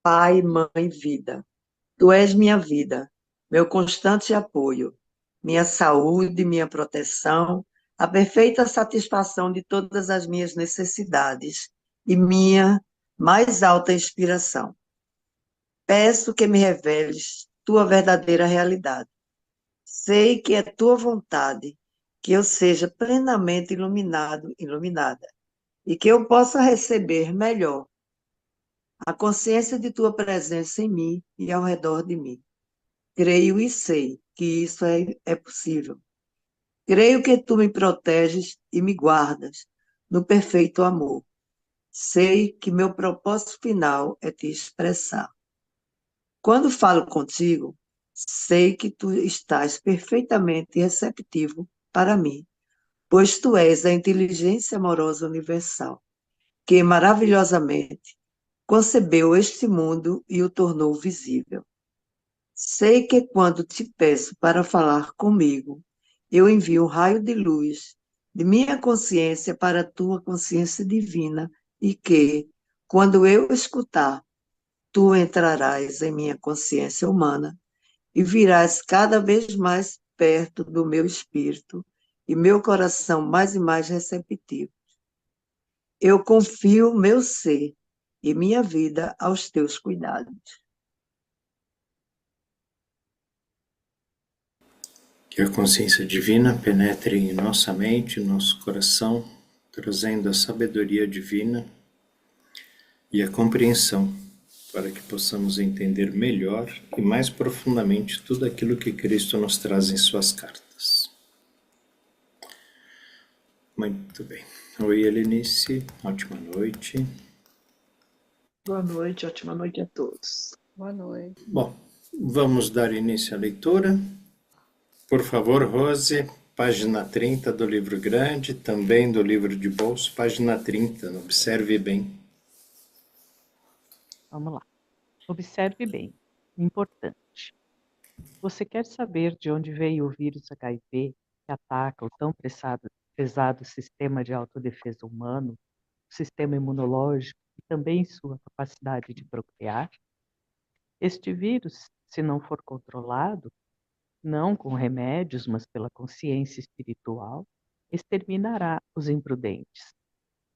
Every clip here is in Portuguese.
Pai, mãe, vida. Tu és minha vida, meu constante apoio, minha saúde, minha proteção, a perfeita satisfação de todas as minhas necessidades e minha mais alta inspiração. Peço que me reveles tua verdadeira realidade. Sei que é tua vontade que eu seja plenamente iluminado, iluminada, e que eu possa receber melhor a consciência de tua presença em mim e ao redor de mim. Creio e sei que isso é possível. Creio que tu me proteges e me guardas no perfeito amor. Sei que meu propósito final é te expressar. Quando falo contigo, sei que tu estás perfeitamente receptivo para mim, pois tu és a inteligência amorosa universal, que maravilhosamente concebeu este mundo e o tornou visível. Sei que quando te peço para falar comigo, eu envio um raio de luz de minha consciência para a tua consciência divina e que, quando eu escutar, tu entrarás em minha consciência humana e virás cada vez mais perto do meu espírito e meu coração mais e mais receptivo. Eu confio meu ser e minha vida aos teus cuidados. Que a consciência divina penetre em nossa mente, nosso coração, trazendo a sabedoria divina e a compreensão para que possamos entender melhor e mais profundamente tudo aquilo que Cristo nos traz em suas cartas. Muito bem. Oi, Helenice. Ótima noite. Boa noite, ótima noite a todos. Boa noite. Bom, vamos dar início à leitura. Por favor, Rose, página 30 do livro grande, também do livro de bolso, página 30. Observe bem. Vamos lá. Observe bem. Importante. Você quer saber de onde veio o vírus HIV que ataca o tão pesado sistema de autodefesa humano, o sistema imunológico e também sua capacidade de procriar? Este vírus, se não for controlado, não com remédios, mas pela consciência espiritual, exterminará os imprudentes.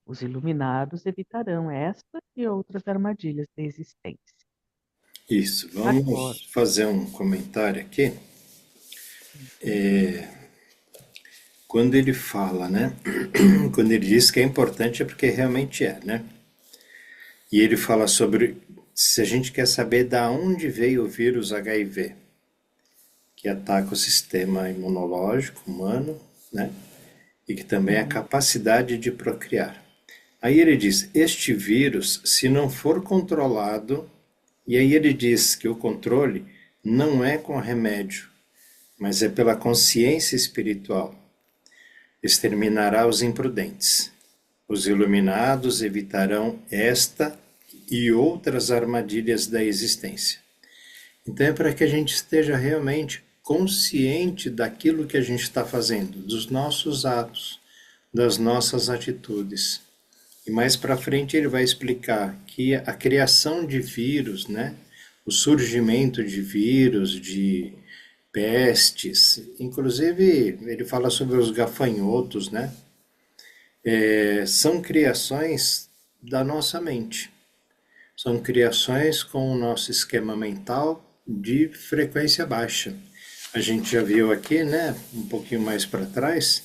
Os iluminados evitarão esta e outras armadilhas da existência. Isso, Agora, vamos fazer um comentário aqui. Quando ele fala, né? Quando ele diz que é importante é porque realmente é, né? E ele fala sobre se a gente quer saber da onde veio o vírus HIV, que ataca o sistema imunológico humano, né? E que também é a capacidade de procriar. Aí ele diz, este vírus, se não for controlado, e aí ele diz que o controle não é com remédio, mas é pela consciência espiritual. Exterminará os imprudentes. Os iluminados evitarão esta e outras armadilhas da existência. Então é para que a gente esteja realmente consciente daquilo que a gente está fazendo, dos nossos atos, das nossas atitudes. E mais para frente ele vai explicar que a criação de vírus, né, o surgimento de vírus, de pestes, inclusive ele fala sobre os gafanhotos, né, são criações da nossa mente. São criações com o nosso esquema mental de frequência baixa. A gente já viu aqui, né, um pouquinho mais para trás,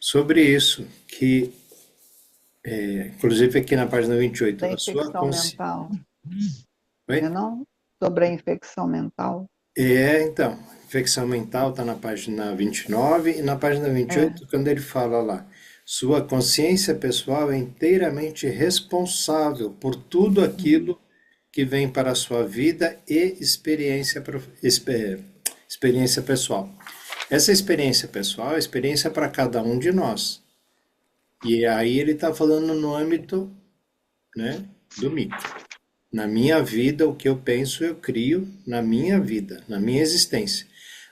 sobre isso, que, inclusive aqui na página 28, Da a sua infecção consciência... mental. Oi? Não? Sobre a infecção mental. Então, infecção mental está na página 29 e na página 28, quando ele fala lá, sua consciência pessoal é inteiramente responsável por tudo aquilo que vem para a sua vida e experiência pessoal. Essa experiência pessoal é experiência para cada um de nós. E aí ele está falando no âmbito, né, do micro. Na minha vida, o que eu penso, eu crio na minha vida, na minha existência.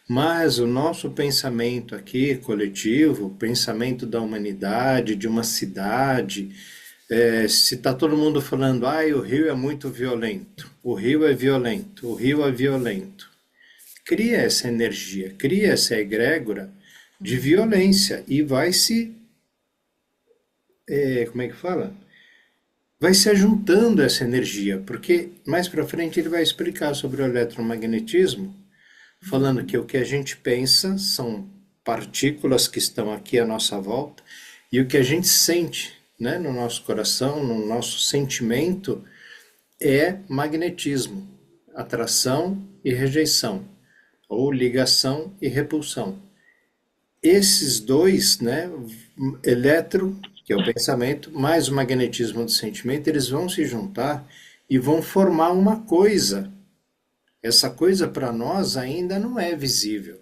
Mas o nosso pensamento aqui, coletivo, o pensamento da humanidade, de uma cidade, Se está todo mundo falando, o rio é muito violento, o rio é violento, o rio é violento, cria essa energia, cria essa egrégora de violência e vai se, como é que fala? Vai se juntando essa energia, porque mais para frente ele vai explicar sobre o eletromagnetismo, falando que o que a gente pensa são partículas que estão aqui à nossa volta e o que a gente sente, né, no nosso coração, no nosso sentimento, é magnetismo, atração e rejeição, ou ligação e repulsão. Esses dois, né, eletro, que é o pensamento, mais o magnetismo do sentimento, eles vão se juntar e vão formar uma coisa. Essa coisa para nós ainda não é visível.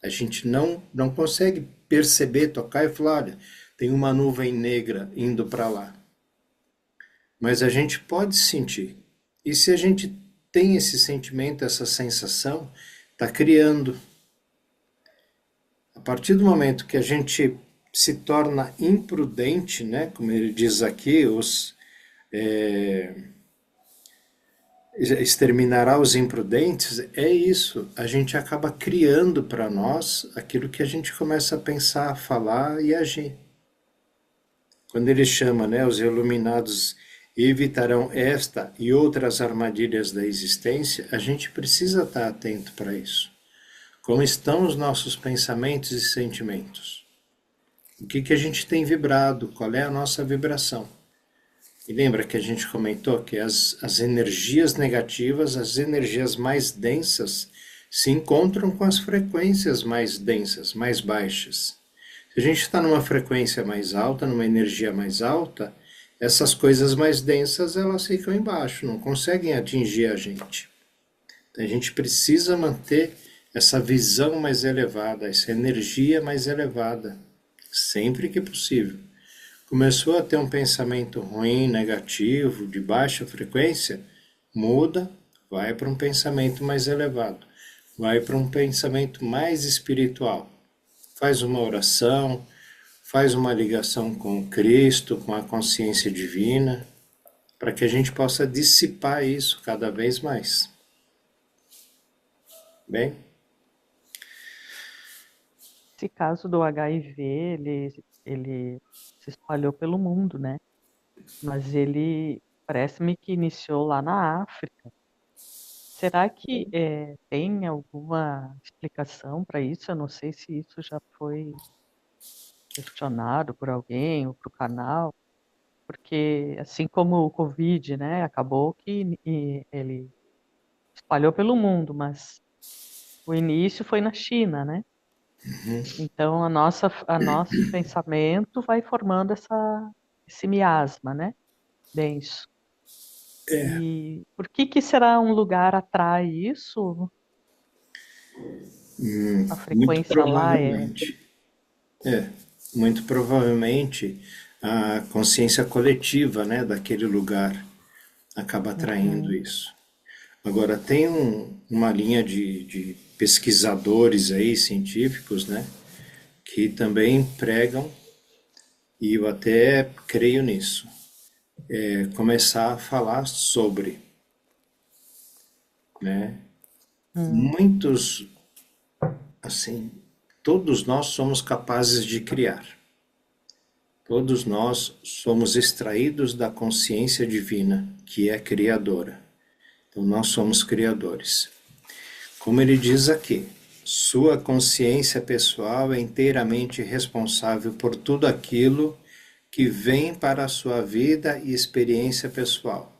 A gente não consegue perceber, tocar e falar, olha, tem uma nuvem negra indo para lá. Mas a gente pode sentir. E se a gente tem esse sentimento, essa sensação, está criando. A partir do momento que a gente se torna imprudente, né, como ele diz aqui, exterminará os imprudentes, é isso. A gente acaba criando para nós aquilo que a gente começa a pensar, falar e agir. Quando ele chama, né, os iluminados evitarão esta e outras armadilhas da existência, a gente precisa estar atento para isso. Como estão os nossos pensamentos e sentimentos? O que a gente tem vibrado? Qual é a nossa vibração? E lembra que a gente comentou que as energias negativas, as energias mais densas, se encontram com as frequências mais densas, mais baixas. Se a gente está numa frequência mais alta, numa energia mais alta, essas coisas mais densas elas ficam embaixo, não conseguem atingir a gente. Então a gente precisa manter essa visão mais elevada, essa energia mais elevada, sempre que possível. Começou a ter um pensamento ruim, negativo, de baixa frequência, muda, vai para um pensamento mais elevado, vai para um pensamento mais espiritual. Faz uma oração, faz uma ligação com Cristo, com a consciência divina, para que a gente possa dissipar isso cada vez mais. Bem? Esse caso do HIV, ele se espalhou pelo mundo, né? Mas ele parece-me que iniciou lá na África. Será que tem alguma explicação para isso? Eu não sei se isso já foi questionado por alguém ou para o canal, porque assim como o Covid, né, acabou que ele espalhou pelo mundo, mas o início foi na China, né? Então nosso pensamento vai formando esse miasma, né? Denso. E por que será um lugar atrai isso? A Muito frequência lá provavelmente. Muito provavelmente a consciência coletiva, né, daquele lugar acaba atraindo isso. Agora, tem uma linha de pesquisadores aí, científicos, né, que também pregam, e eu até creio nisso, começar a falar sobre, né, muitos, assim, todos nós somos capazes de criar. Todos nós somos extraídos da consciência divina, que é criadora. Então, nós somos criadores. Como ele diz aqui, sua consciência pessoal é inteiramente responsável por tudo aquilo que vem para a sua vida e experiência pessoal.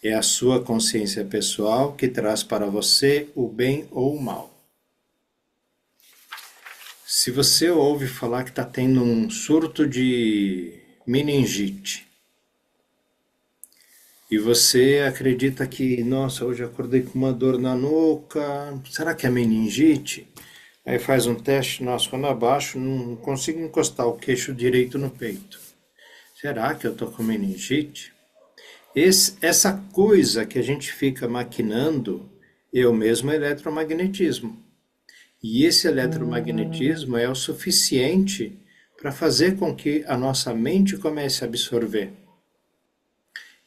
É a sua consciência pessoal que traz para você o bem ou o mal. Se você ouve falar que está tendo um surto de meningite e você acredita que, nossa, hoje acordei com uma dor na nuca, será que é meningite? Aí faz um teste, nossa, quando abaixo não consigo encostar o queixo direito no peito. Será que eu estou com meningite? Essa coisa que a gente fica maquinando é o mesmo eletromagnetismo. E esse eletromagnetismo é o suficiente para fazer com que a nossa mente comece a absorver.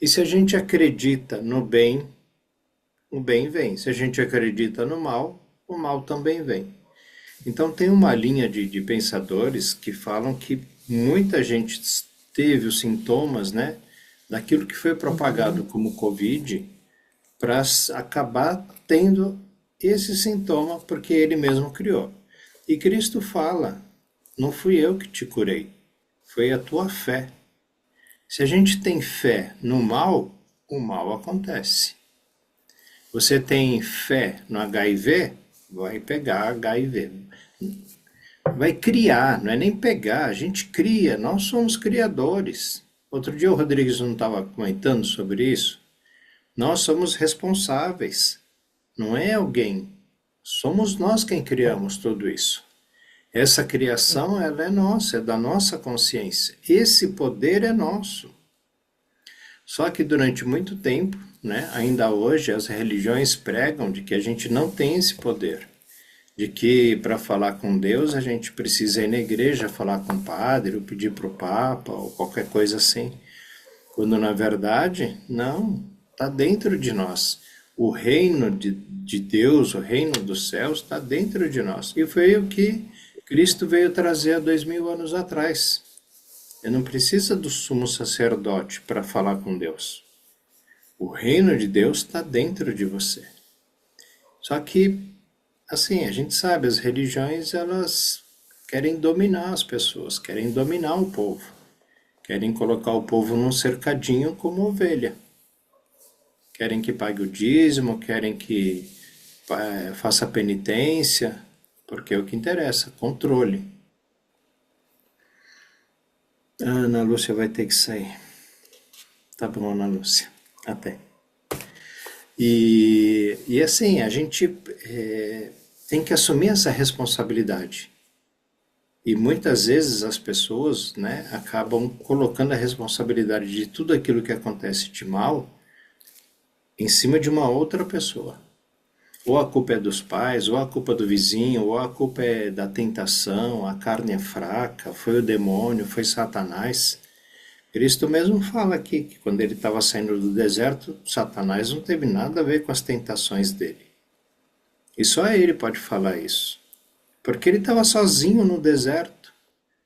E se a gente acredita no bem, o bem vem. Se a gente acredita no mal, o mal também vem. Então tem uma linha de pensadores que falam que muita gente teve os sintomas, né, daquilo que foi propagado como Covid para acabar tendo esse sintoma porque ele mesmo criou. E Cristo fala: não fui eu que te curei, foi a tua fé. Se a gente tem fé no mal, o mal acontece. Você tem fé no HIV, vai pegar HIV. Vai criar, não é nem pegar, a gente cria, nós somos criadores. Outro dia o Rodrigues não estava comentando sobre isso. Nós somos responsáveis, não é alguém. Somos nós quem criamos tudo isso. Essa criação, ela é nossa, é da nossa consciência. Esse poder é nosso. Só que durante muito tempo, né, ainda hoje, as religiões pregam de que a gente não tem esse poder. De que para falar com Deus a gente precisa ir na igreja, falar com o padre, ou pedir para o Papa, ou qualquer coisa assim. Quando na verdade, não, está dentro de nós. O reino de Deus, o reino dos céus está dentro de nós. E foi o que Cristo veio trazer há 2000 anos atrás. Eu não precisa do sumo sacerdote para falar com Deus. O reino de Deus está dentro de você. Só que, assim, a gente sabe, as religiões, elas querem dominar as pessoas, querem dominar o povo. Querem colocar o povo num cercadinho como ovelha. Querem que pague o dízimo, querem que faça penitência, porque é o que interessa, controle. A Ana Lúcia vai ter que sair. Tá bom, Ana Lúcia. Até. E assim, a gente tem que assumir essa responsabilidade. E muitas vezes as pessoas, né, acabam colocando a responsabilidade de tudo aquilo que acontece de mal em cima de uma outra pessoa. Ou a culpa é dos pais, ou a culpa é do vizinho, ou a culpa é da tentação, a carne é fraca, foi o demônio, foi Satanás. Cristo mesmo fala aqui que quando ele estava saindo do deserto, Satanás não teve nada a ver com as tentações dele. E só ele pode falar isso. Porque ele estava sozinho no deserto.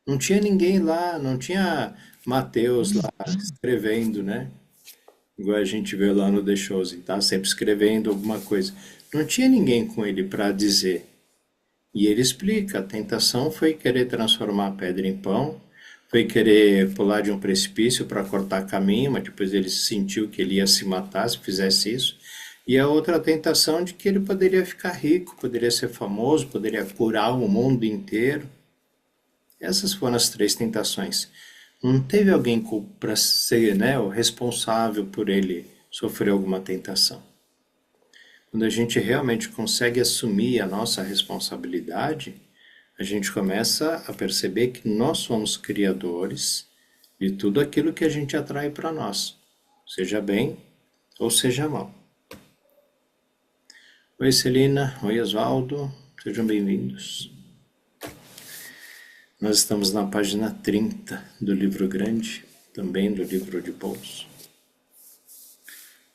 Não tinha ninguém lá, não tinha Mateus lá escrevendo, né? Igual a gente vê lá no The Chosen, tá sempre escrevendo alguma coisa. Não tinha ninguém com ele para dizer. E ele explica, a tentação foi querer transformar a pedra em pão, foi querer pular de um precipício para cortar caminho, mas depois ele sentiu que ele ia se matar se fizesse isso. E a outra tentação de que ele poderia ficar rico, poderia ser famoso, poderia curar o mundo inteiro. Essas foram as três tentações. Não teve alguém para ser, né, o responsável por ele sofrer alguma tentação. Quando a gente realmente consegue assumir a nossa responsabilidade, a gente começa a perceber que nós somos criadores de tudo aquilo que a gente atrai para nós, seja bem ou seja mal. Oi Celina, oi Oswaldo, sejam bem-vindos. Nós estamos na página 30 do livro grande, também do livro de bolso.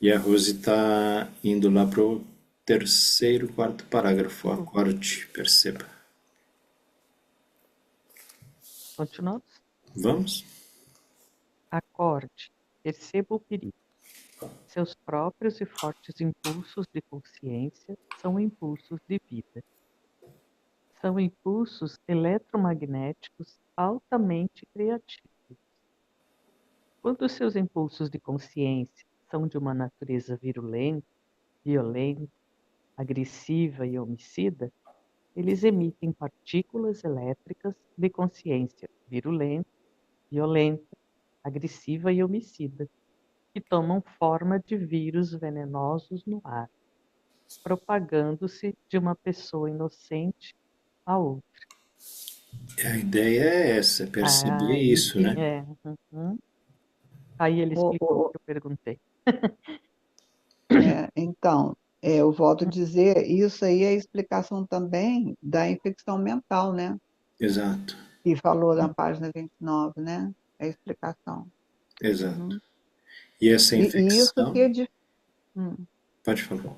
E a Rose está indo lá para o terceiro, quarto parágrafo, acorde, perceba. Continuamos? Vamos? Acorde, perceba o perigo. Seus próprios e fortes impulsos de consciência são impulsos de vida. São impulsos eletromagnéticos altamente criativos. Quando seus impulsos de consciência são de uma natureza virulenta, violenta, agressiva e homicida, eles emitem partículas elétricas de consciência virulenta, violenta, agressiva e homicida, que tomam forma de vírus venenosos no ar, propagando-se de uma pessoa inocente a outra. A ideia é essa, perceber isso, né? Uhum. Aí ele explicou o que eu perguntei. Então, eu volto a dizer, isso aí é a explicação também da infecção mental, né? Exato, Que falou na página 29, né? É a explicação. exato. Uhum. E essa E isso que infecção, hum, pode falar.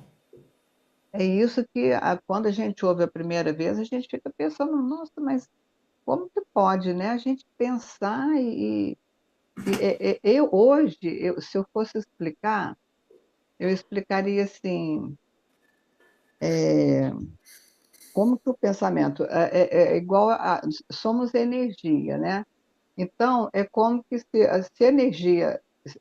é isso que quando a gente ouve a primeira vez, a gente fica pensando, nossa, mas como que pode, né? A gente pensar eu hoje, se eu fosse explicar, eu explicaria assim, é, como que o pensamento é igual somos energia, né? Então, é como que se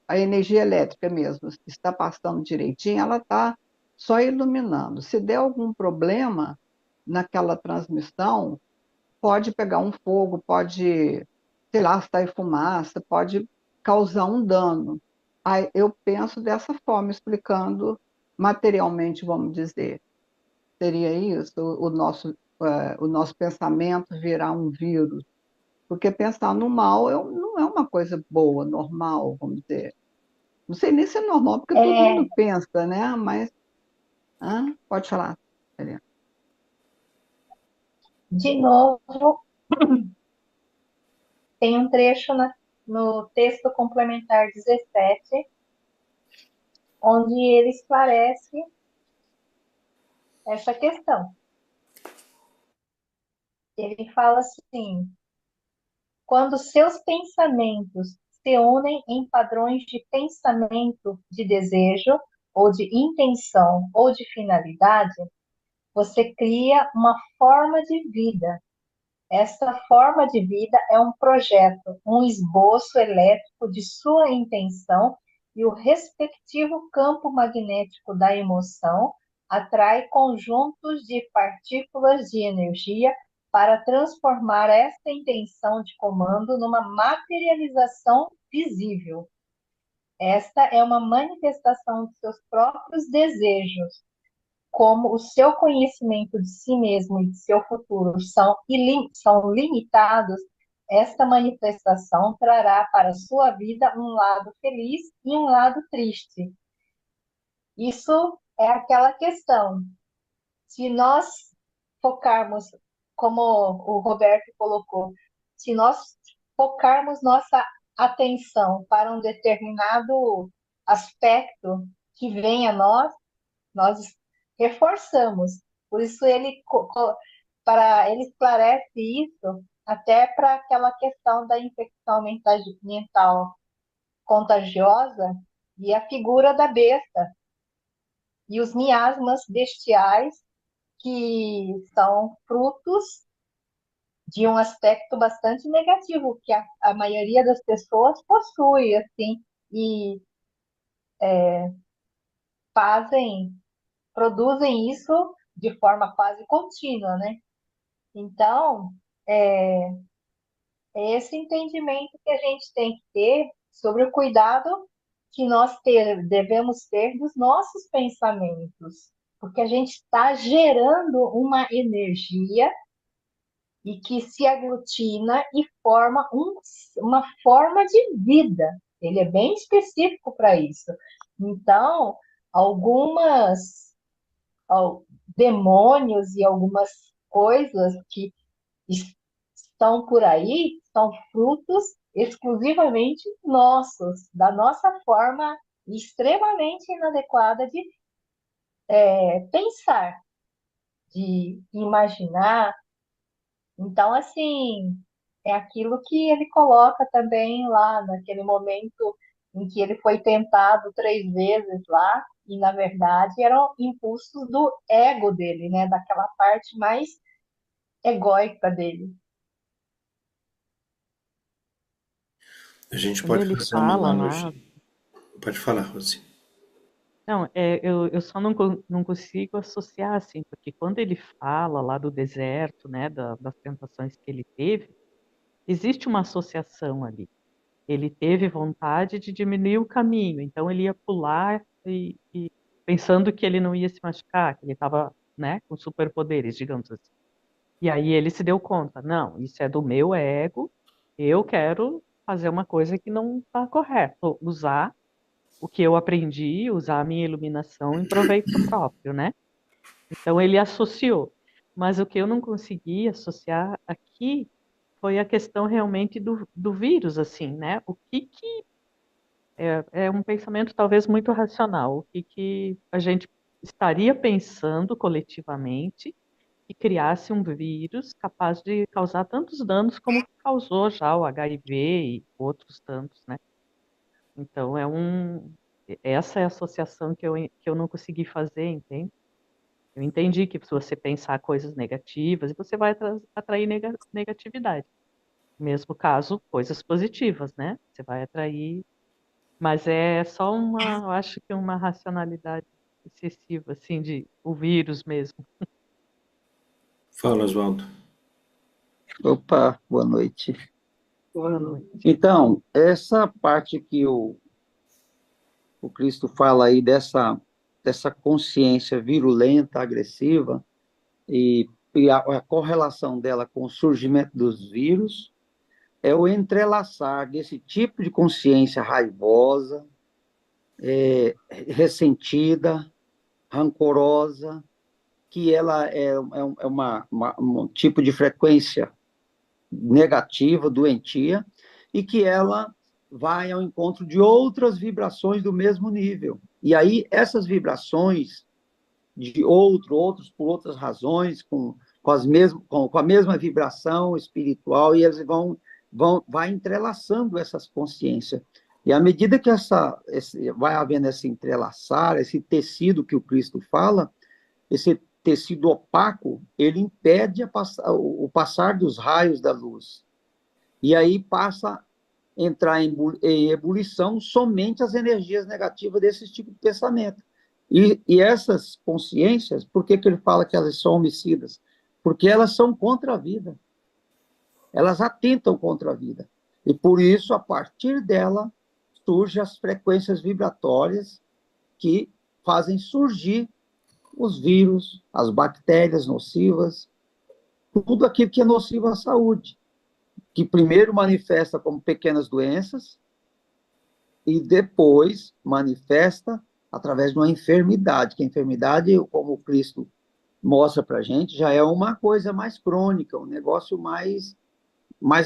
a energia elétrica mesmo, está passando direitinho, ela está só iluminando. Se der algum problema naquela transmissão, pode pegar um fogo, pode, sei lá, sair fumaça, pode causar um dano. Aí eu penso dessa forma, explicando materialmente, vamos dizer. Seria isso, o nosso pensamento virar um vírus. Porque pensar no mal não é uma coisa boa, normal, vamos dizer. Não sei nem se é normal, porque todo É, mundo pensa, né? Mas, pode falar, Helena. de novo, tem um trecho no texto complementar 17, onde ele esclarece essa questão. Ele fala assim: quando seus pensamentos se unem em padrões de pensamento, de desejo, ou de intenção, ou de finalidade, você cria uma forma de vida. Essa forma de vida é um projeto, um esboço elétrico de sua intenção, e o respectivo campo magnético da emoção atrai conjuntos de partículas de energia para transformar esta intenção de comando numa materialização visível. Esta é uma manifestação de seus próprios desejos. Como o seu conhecimento de si mesmo e de seu futuro são limitados, esta manifestação trará para a sua vida um lado feliz e um lado triste. Isso é aquela questão. Se nós focarmos, como o Roberto colocou, se nós focarmos nossa atenção para um determinado aspecto que vem a nós reforçamos. Por isso ele esclarece isso até para aquela questão da infecção mental contagiosa e a figura da besta e os miasmas bestiais que são frutos de um aspecto bastante negativo que a maioria das pessoas possui, assim, e fazem, produzem isso de forma quase contínua, né? Então, é, é esse entendimento que a gente tem que ter sobre o cuidado que devemos ter dos nossos pensamentos, porque a gente está gerando uma energia e que se aglutina e forma uma forma de vida. Ele é bem específico para isso. Então, algumas demônios e algumas coisas que estão por aí são frutos exclusivamente nossos, da nossa forma extremamente inadequada de pensar, de imaginar. Então, assim, é aquilo que ele coloca também lá naquele momento em que ele foi tentado 3 vezes lá, e na verdade eram impulsos do ego dele, né? Daquela parte mais egóica dele. A gente Quando pode ele fazer uma fala lá, analogia. Pode falar, Rosi. não, eu só não consigo associar assim, porque quando ele fala lá do deserto, né, das tentações que ele teve, existe uma associação ali. Ele teve vontade de diminuir o caminho, então ele ia pular e pensando que ele não ia se machucar, que ele estava, né, com superpoderes, digamos assim. E aí ele se deu conta, não, isso é do meu ego, eu quero fazer uma coisa que não está correto, usar o que eu aprendi, usar a minha iluminação em proveito próprio, né? Então ele associou. Mas o que eu não consegui associar aqui foi a questão realmente do vírus, assim, né? O que é um pensamento talvez muito racional. O que a gente estaria pensando coletivamente que criasse um vírus capaz de causar tantos danos como causou já o HIV e outros tantos, né? Então, essa é a associação que eu não consegui fazer, entende? Eu entendi que se você pensar coisas negativas, você vai atrair negatividade. No mesmo caso, coisas positivas, né? Você vai atrair, mas é só eu acho que uma racionalidade excessiva, assim, de o vírus mesmo. Fala, Oswaldo. Opa, boa noite. Boa noite. Então, essa parte que o Cristo fala aí dessa consciência virulenta, agressiva, e a correlação dela com o surgimento dos vírus, é o entrelaçar desse tipo de consciência raivosa, ressentida, rancorosa, que ela um tipo de frequência negativa, doentia, e que ela vai ao encontro de outras vibrações do mesmo nível. E aí, essas vibrações de outros por outras razões, com a mesma vibração espiritual, e eles vai entrelaçando essas consciências. E à medida que vai havendo esse entrelaçar, esse tecido que o Cristo fala, esse tecido opaco, ele impede o passar dos raios da luz. E aí passa a entrar em ebulição somente as energias negativas desse tipo de pensamento. E essas consciências, por que ele fala que elas são homicidas? Porque elas são contra a vida. Elas atentam contra a vida. E por isso, a partir dela, surgem as frequências vibratórias que fazem surgir os vírus, as bactérias nocivas, tudo aquilo que é nocivo à saúde, que primeiro manifesta como pequenas doenças e depois manifesta através de uma enfermidade, que a enfermidade, como o Cristo mostra para a gente, já é uma coisa mais crônica, um negócio mais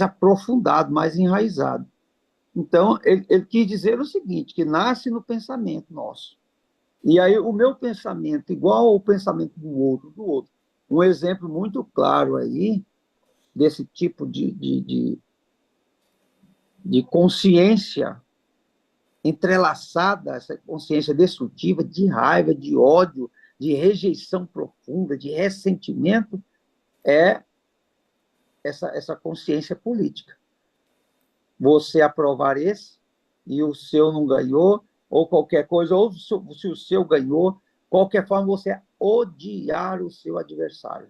aprofundado, mais enraizado. Então, ele quis dizer o seguinte, que nasce no pensamento nosso. E aí o meu pensamento, igual ao pensamento do outro. Um exemplo muito claro aí desse tipo de consciência entrelaçada, essa consciência destrutiva, de raiva, de ódio, de rejeição profunda, de ressentimento, é essa consciência política. Você aprovar esse e o seu não ganhou, ou qualquer coisa, ou se o seu ganhou, qualquer forma você odiar o seu adversário.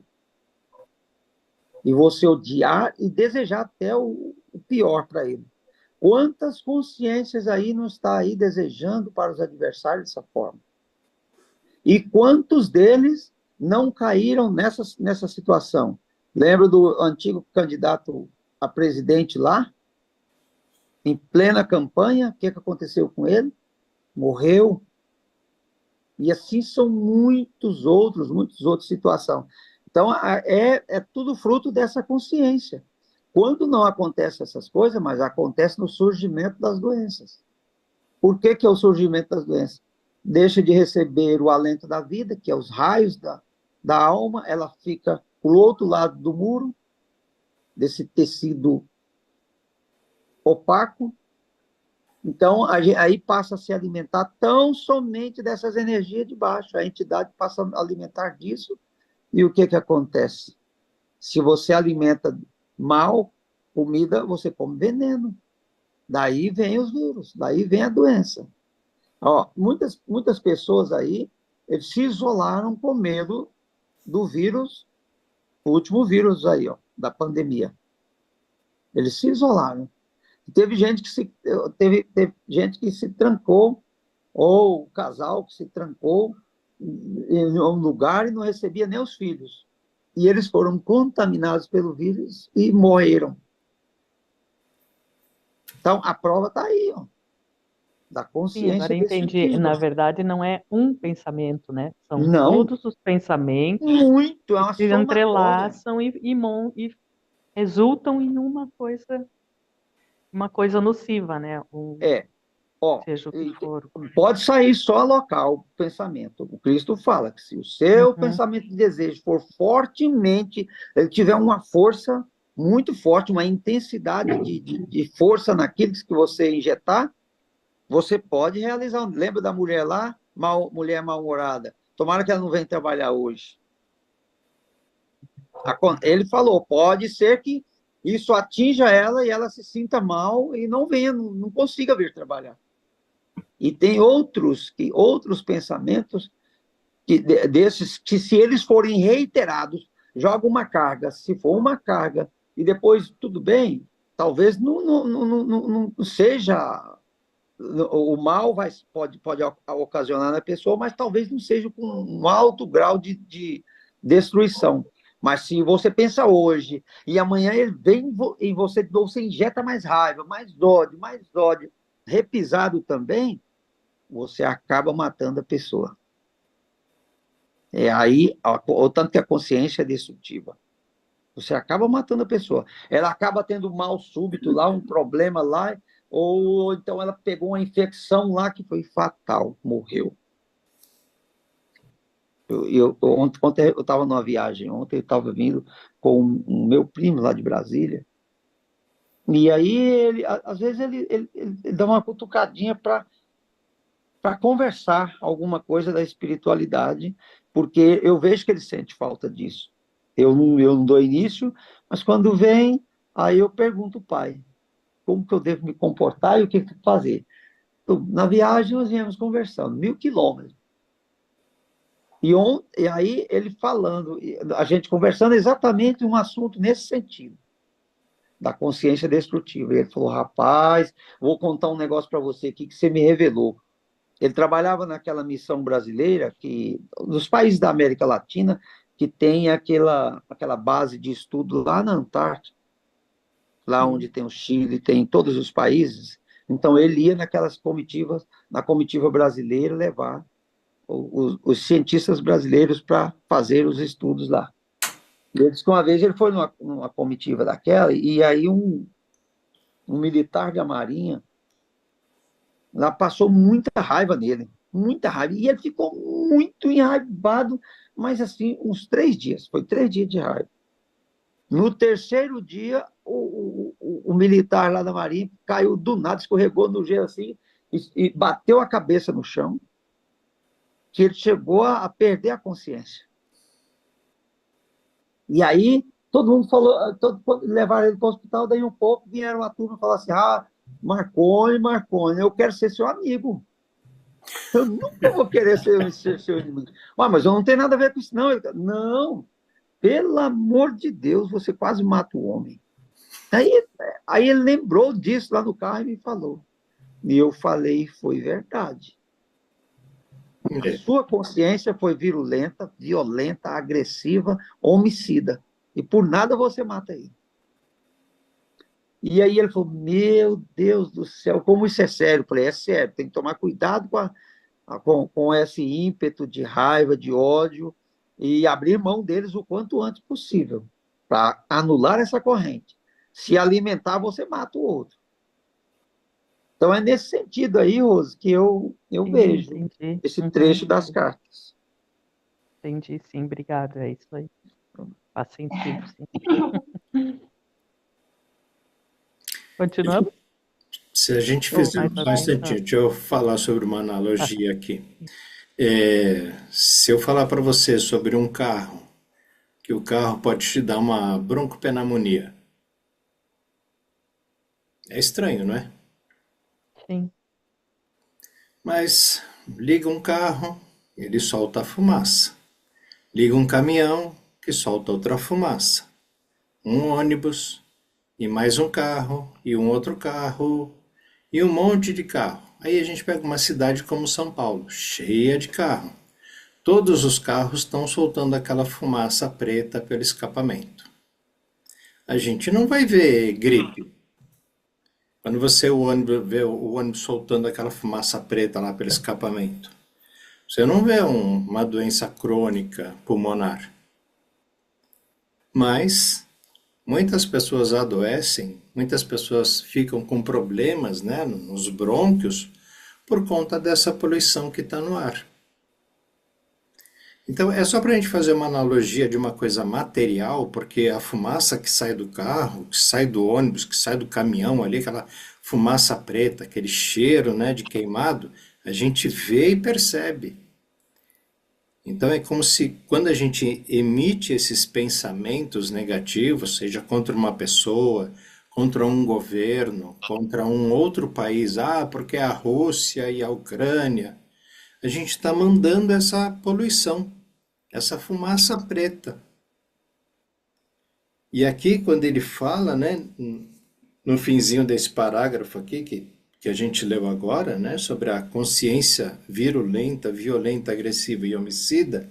E você odiar e desejar até o pior para ele. Quantas consciências aí não está aí desejando para os adversários dessa forma? E quantos deles não caíram nessa situação? Lembra do antigo candidato a presidente lá? Em plena campanha, o que aconteceu com ele? Morreu. E assim são muitas outras situações. Então, é tudo fruto dessa consciência. Quando não acontecem essas coisas, mas acontece no surgimento das doenças. Por que é o surgimento das doenças? Deixa de receber o alento da vida, que é os raios da alma, ela fica para o outro lado do muro, desse tecido opaco. Então, aí passa a se alimentar tão somente dessas energias de baixo. A entidade passa a alimentar disso. E o que acontece? Se você alimenta mal comida, você come veneno. Daí vem os vírus, daí vem a doença. Ó, muitas pessoas aí eles se isolaram com medo do vírus, o último vírus aí, ó, da pandemia. Eles se isolaram. Teve gente que se trancou, ou o casal que se trancou em um lugar e não recebia nem os filhos. E eles foram contaminados pelo vírus e morreram. Então, a prova está aí, ó, da Sim, consciência agora entendi. Na destrutiva. verdade, não é um pensamento, né? São Não, todos os pensamentos muito, é que uma se somatória. entrelaçam e resultam em uma coisa nociva, né? É, Ó, seja o que for. pode sair só local o pensamento. O Cristo fala que se o seu Uhum. pensamento de desejo for fortemente, ele tiver uma força muito forte, uma intensidade de força naquilo que você injetar, você pode realizar. Lembra da mulher lá? Mulher mal-humorada. Tomara que ela não venha trabalhar hoje. Ele falou, pode ser que isso atinja ela e ela se sinta mal e não venha, não consiga vir trabalhar. E tem outros pensamentos desses que, se eles forem reiterados, joga uma carga. Se for uma carga e depois tudo bem, talvez não seja o mal pode ocasionar na pessoa, mas talvez não seja com um alto grau de destruição. Mas se você pensa hoje e amanhã ele vem em você injeta mais raiva, mais ódio, repisado também, você acaba matando a pessoa. É aí, o tanto que a consciência é destrutiva. Você acaba matando a pessoa. Ela acaba tendo mal súbito lá, um problema lá, ou então ela pegou uma infecção lá que foi fatal, morreu. Ontem eu estava numa viagem, ontem eu estava vindo com o meu primo lá de Brasília, e aí, às vezes, ele dá uma cutucadinha para conversar alguma coisa da espiritualidade, porque eu vejo que ele sente falta disso. Eu não dou início, mas quando vem, aí eu pergunto ao pai, como que eu devo me comportar e o que eu fazer. Então, na viagem, nós viemos conversando, 1.000 quilômetros. E aí ele falando, a gente conversando exatamente um assunto nesse sentido, da consciência destrutiva. E ele falou, rapaz, vou contar um negócio para você aqui que você me revelou. Ele trabalhava naquela missão brasileira, nos países da América Latina, que tem aquela base de estudo lá na Antártida, lá onde tem o Chile, tem todos os países. Então, ele ia naquelas comitivas, na comitiva brasileira, levar os cientistas brasileiros para fazer os estudos lá. E ele disse que uma vez ele foi numa comitiva daquela, e aí um militar da Marinha lá passou muita raiva nele, muita raiva, e ele ficou muito enraivado, mas assim, uns 3 dias, foi 3 dias de raiva. No terceiro dia, o militar lá da Marinha caiu do nada, escorregou no gelo assim, e bateu a cabeça no chão, que ele chegou a perder a consciência. E aí, todo mundo falou, quando levaram ele para o hospital, daí um pouco vieram a turma e falaram assim, Marconi, eu quero ser seu amigo. Eu nunca vou querer ser seu inimigo. Mas eu não tenho nada a ver com isso, não. Não, pelo amor de Deus, você quase mata o homem. Aí ele lembrou disso lá no carro e me falou. E eu falei, foi verdade. A sua consciência foi virulenta, violenta, agressiva, homicida. E por nada você mata ele. E aí ele falou, meu Deus do céu, como isso é sério? Eu falei, é sério, tem que tomar cuidado com esse ímpeto de raiva, de ódio, e abrir mão deles o quanto antes possível, para anular essa corrente. Se alimentar, você mata o outro. Então é nesse sentido aí, Rose, que eu vejo Entendi. esse trecho das cartas. Entendi, sim, obrigado, é isso aí. Faz sentido, sim. Continuamos? Se a gente fizer só um instantinho, deixa eu falar sobre uma analogia aqui. Se eu falar para você sobre um carro, que o carro pode te dar uma broncopneumonia, é estranho, não é? Sim. Mas liga um carro, ele solta a fumaça. Liga um caminhão, que solta outra fumaça. Um ônibus, e mais um carro, e um outro carro, e um monte de carro. Aí a gente pega uma cidade como São Paulo, cheia de carro. Todos os carros estão soltando aquela fumaça preta pelo escapamento. A gente não vai ver gripe. Quando você vê o ônibus soltando aquela fumaça preta lá pelo escapamento, você não vê uma doença crônica pulmonar. Mas muitas pessoas adoecem, muitas pessoas ficam com problemas, né, nos brônquios, por conta dessa poluição que está no ar. Então, é só para a gente fazer uma analogia de uma coisa material, porque a fumaça que sai do carro, que sai do ônibus, que sai do caminhão ali, aquela fumaça preta, aquele cheiro, né, de queimado, a gente vê e percebe. Então é como se quando a gente emite esses pensamentos negativos, seja contra uma pessoa, contra um governo, contra um outro país, porque é a Rússia e a Ucrânia, a gente está mandando essa poluição, essa fumaça preta. E aqui, quando ele fala, né, no finzinho desse parágrafo aqui, que a gente leu agora, né, sobre a consciência virulenta, violenta, agressiva e homicida,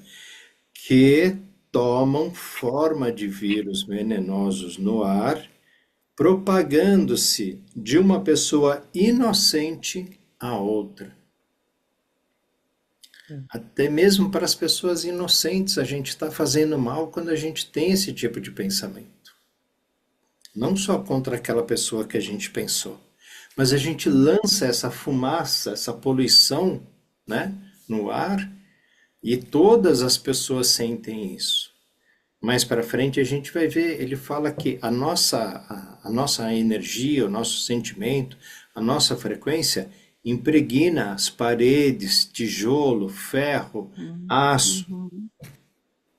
que tomam forma de vírus venenosos no ar, propagando-se de uma pessoa inocente a outra. Até mesmo para as pessoas inocentes, a gente está fazendo mal quando a gente tem esse tipo de pensamento. Não só contra aquela pessoa que a gente pensou, mas a gente lança essa fumaça, essa poluição, né, no ar, e todas as pessoas sentem isso. Mais para frente a gente vai ver, ele fala que a nossa energia, o nosso sentimento, a nossa frequência impregna as paredes, tijolo, ferro, aço.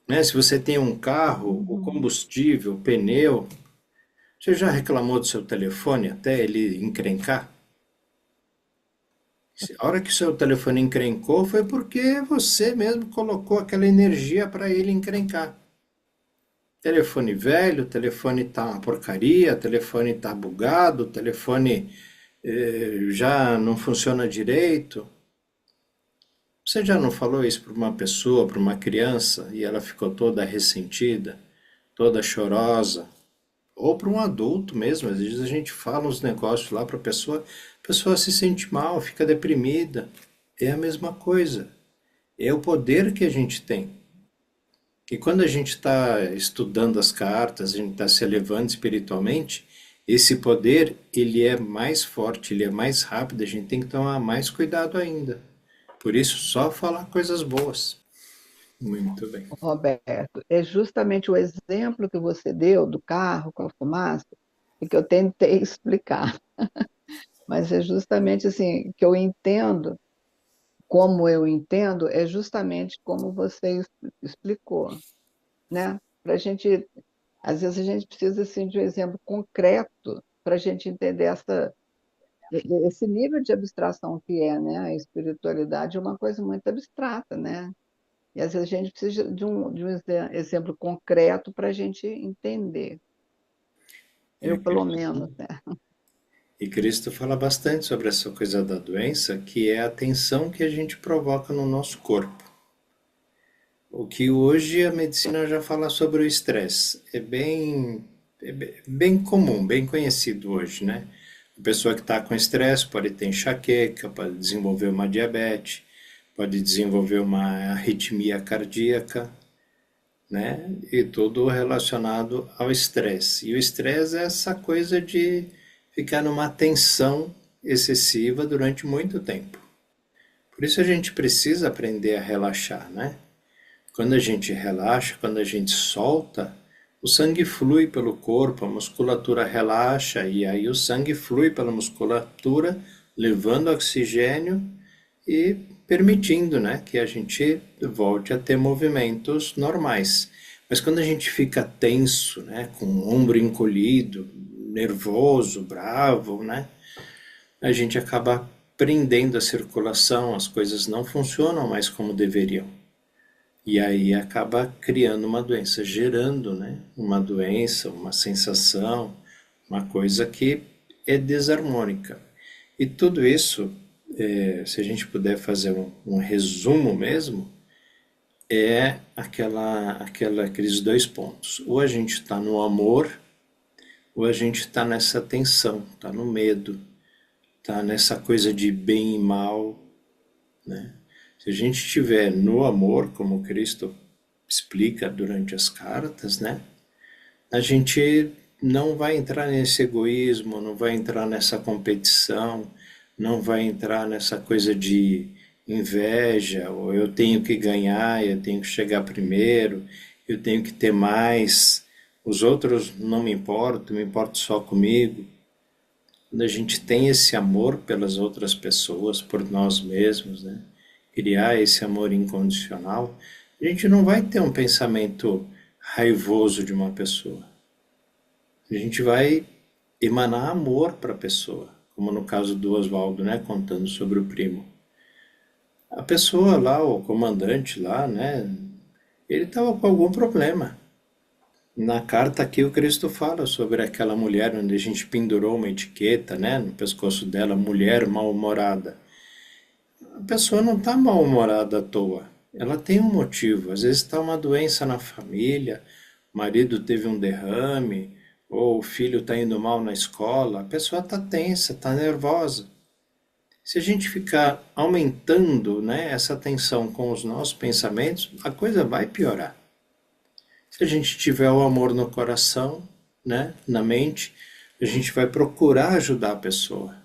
Né? Se você tem um carro, o combustível, o pneu, você já reclamou do seu telefone até ele encrencar? A hora que o seu telefone encrencou foi porque você mesmo colocou aquela energia para ele encrencar. Telefone velho, o telefone tá uma porcaria, o telefone tá bugado, o telefone já não funciona direito. Você já não falou isso para uma pessoa, para uma criança, e ela ficou toda ressentida, toda chorosa? Ou para um adulto mesmo, às vezes a gente fala uns negócios lá para a pessoa se sente mal, fica deprimida. É a mesma coisa. É o poder que a gente tem. E quando a gente está estudando as cartas, a gente está se elevando espiritualmente, esse poder, ele é mais forte, ele é mais rápido, a gente tem que tomar mais cuidado ainda. Por isso, só falar coisas boas. Muito bem. Roberto, é justamente o exemplo que você deu do carro com a fumaça e que eu tentei explicar. Mas é justamente assim que eu entendo, como eu entendo, é justamente como você explicou, né? Para a gente, às vezes a gente precisa assim, de um exemplo concreto para a gente entender esse nível de abstração que é, né? A espiritualidade é uma coisa muito abstrata, né? E às vezes a gente precisa de um exemplo concreto para a gente entender. Eu, pelo menos, né? E Cristo fala bastante sobre essa coisa da doença, que é a tensão que a gente provoca no nosso corpo. O que hoje a medicina já fala sobre o estresse. É bem comum, bem conhecido hoje, né? A pessoa que está com estresse pode ter enxaqueca, pode desenvolver uma diabetes, pode desenvolver uma arritmia cardíaca, né? E tudo relacionado ao estresse. E o estresse é essa coisa de ficar numa tensão excessiva durante muito tempo. Por isso a gente precisa aprender a relaxar, né? Quando a gente relaxa, quando a gente solta, o sangue flui pelo corpo, a musculatura relaxa e aí o sangue flui pela musculatura, levando oxigênio e permitindo, né, que a gente volte a ter movimentos normais. Mas quando a gente fica tenso, né, com o ombro encolhido, nervoso, bravo, né, a gente acaba prendendo a circulação, as coisas não funcionam mais como deveriam. E aí acaba criando uma doença, gerando, né, uma doença, uma sensação, uma coisa que é desarmônica. E tudo isso, se a gente puder fazer um resumo mesmo, é aqueles dois pontos. Ou a gente está no amor, ou a gente está nessa tensão, está no medo, está nessa coisa de bem e mal, né? Se a gente estiver no amor, como Cristo explica durante as cartas, né? A gente não vai entrar nesse egoísmo, não vai entrar nessa competição, não vai entrar nessa coisa de inveja, ou eu tenho que ganhar, eu tenho que chegar primeiro, eu tenho que ter mais, os outros não me importam, me importo só comigo. Quando a gente tem esse amor pelas outras pessoas, por nós mesmos, né? Criar esse amor incondicional, a gente não vai ter um pensamento raivoso de uma pessoa. A gente vai emanar amor para a pessoa, como no caso do Oswaldo, né, contando sobre o primo. A pessoa lá, o comandante lá, né, ele estava com algum problema. Na carta aqui o Cristo fala sobre aquela mulher onde a gente pendurou uma etiqueta, né, no pescoço dela, mulher mal-humorada. A pessoa não está mal-humorada à toa. Ela tem um motivo. Às vezes está uma doença na família, o marido teve um derrame, ou o filho está indo mal na escola. A pessoa está tensa, está nervosa. Se a gente ficar aumentando, né, essa tensão com os nossos pensamentos, a coisa vai piorar. Se a gente tiver o amor no coração, né, na mente, a gente vai procurar ajudar a pessoa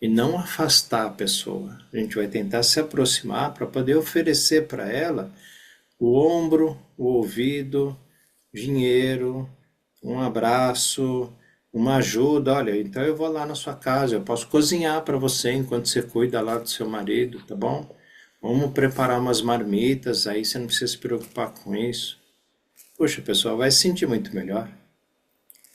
e não afastar a pessoa. A gente vai tentar se aproximar para poder oferecer para ela o ombro, o ouvido, dinheiro, um abraço, uma ajuda. Olha, então eu vou lá na sua casa, eu posso cozinhar para você enquanto você cuida lá do seu marido, tá bom? Vamos preparar umas marmitas, aí você não precisa se preocupar com isso. Poxa, a pessoa vai se sentir muito melhor.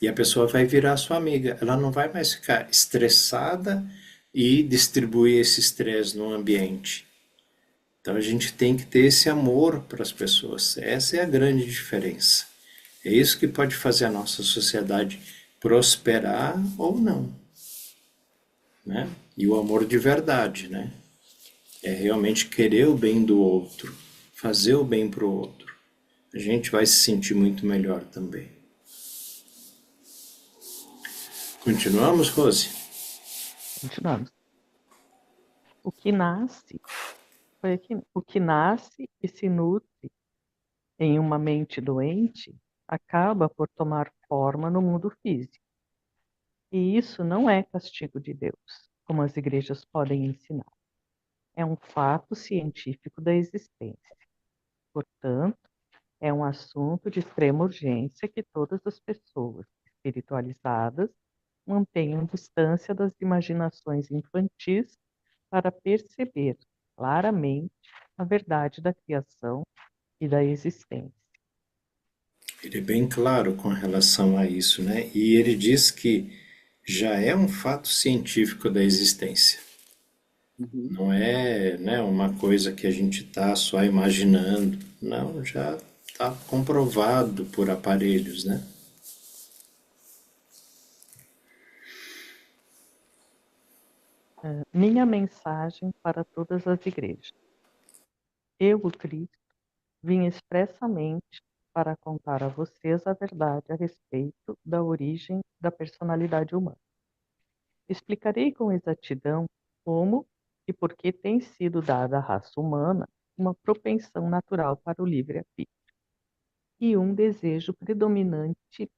E a pessoa vai virar sua amiga. Ela não vai mais ficar estressada e distribuir esse estresse no ambiente. Então a gente tem que ter esse amor para as pessoas. Essa é a grande diferença. É isso que pode fazer a nossa sociedade prosperar ou não, né? E o amor de verdade, né? É realmente querer o bem do outro, fazer o bem para o outro. A gente vai se sentir muito melhor também. Continuamos, Rose? Continuamos. O que nasce o que nasce e se nutre em uma mente doente acaba por tomar forma no mundo físico. E isso não é castigo de Deus, como as igrejas podem ensinar. É um fato científico da existência. Portanto, é um assunto de extrema urgência que todas as pessoas espiritualizadas mantenham distância das imaginações infantis para perceber claramente a verdade da criação e da existência. Ele é bem claro com relação a isso, né? E ele diz que já é um fato científico da existência. Uhum. Não é, né, uma coisa que a gente está só imaginando. Não, já está comprovado por aparelhos, né? Minha mensagem para todas as igrejas. Eu, o Cristo, vim expressamente para contar a vocês a verdade a respeito da origem da personalidade humana. Explicarei com exatidão como e por que tem sido dada à raça humana uma propensão natural para o livre-arbítrio e um desejo predominante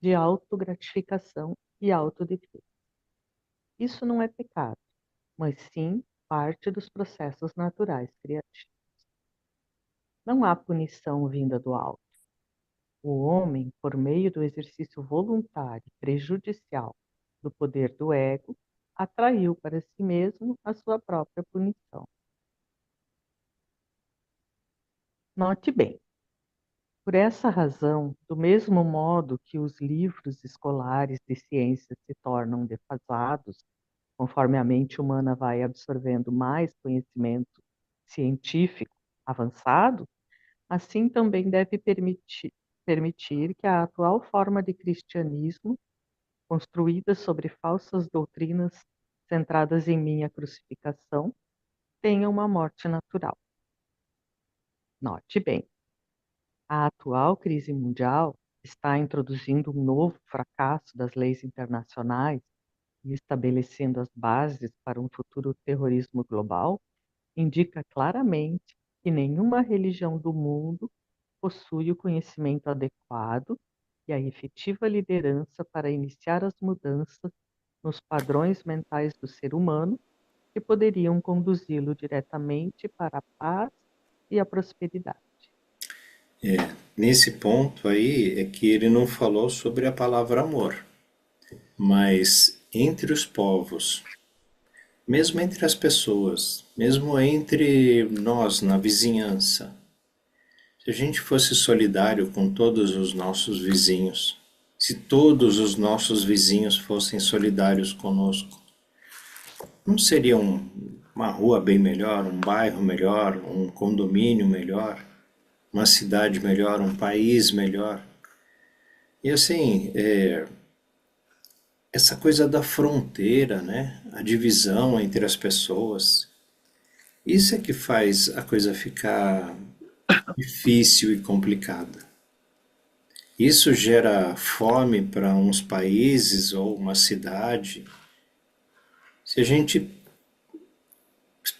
de autogratificação e autodefesa. Isso não é pecado, mas sim parte dos processos naturais criativos. Não há punição vinda do alto. O homem, por meio do exercício voluntário prejudicial do poder do ego, atraiu para si mesmo a sua própria punição. Note bem, por essa razão, do mesmo modo que os livros escolares de ciências se tornam defasados, conforme a mente humana vai absorvendo mais conhecimento científico avançado, assim também deve permitir que a atual forma de cristianismo, construída sobre falsas doutrinas centradas em minha crucificação, tenha uma morte natural. Note bem, a atual crise mundial está introduzindo um novo fracasso das leis internacionais e estabelecendo as bases para um futuro terrorismo global, indica claramente que nenhuma religião do mundo possui o conhecimento adequado e a efetiva liderança para iniciar as mudanças nos padrões mentais do ser humano que poderiam conduzi-lo diretamente para a paz e a prosperidade. Nesse ponto aí é que ele não falou sobre a palavra amor, mas entre os povos, mesmo entre as pessoas, mesmo entre nós na vizinhança, se a gente fosse solidário com todos os nossos vizinhos, se todos os nossos vizinhos fossem solidários conosco, não seria uma rua bem melhor, um bairro melhor, um condomínio melhor, uma cidade melhor, um país melhor? E assim, essa coisa da fronteira, né? A divisão entre as pessoas, isso é que faz a coisa ficar difícil e complicada. Isso gera fome para uns países ou uma cidade. Se a gente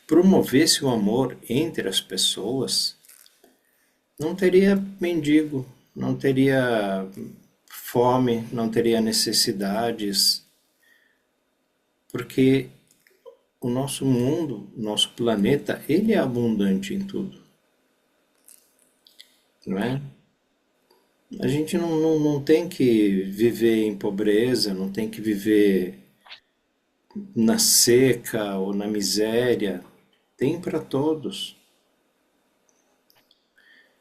promovesse o amor entre as pessoas, não teria mendigo, não teria fome, não teria necessidades, porque o nosso mundo, nosso planeta, ele é abundante em tudo, não é? A gente não tem que viver em pobreza, não tem que viver na seca ou na miséria, tem para todos.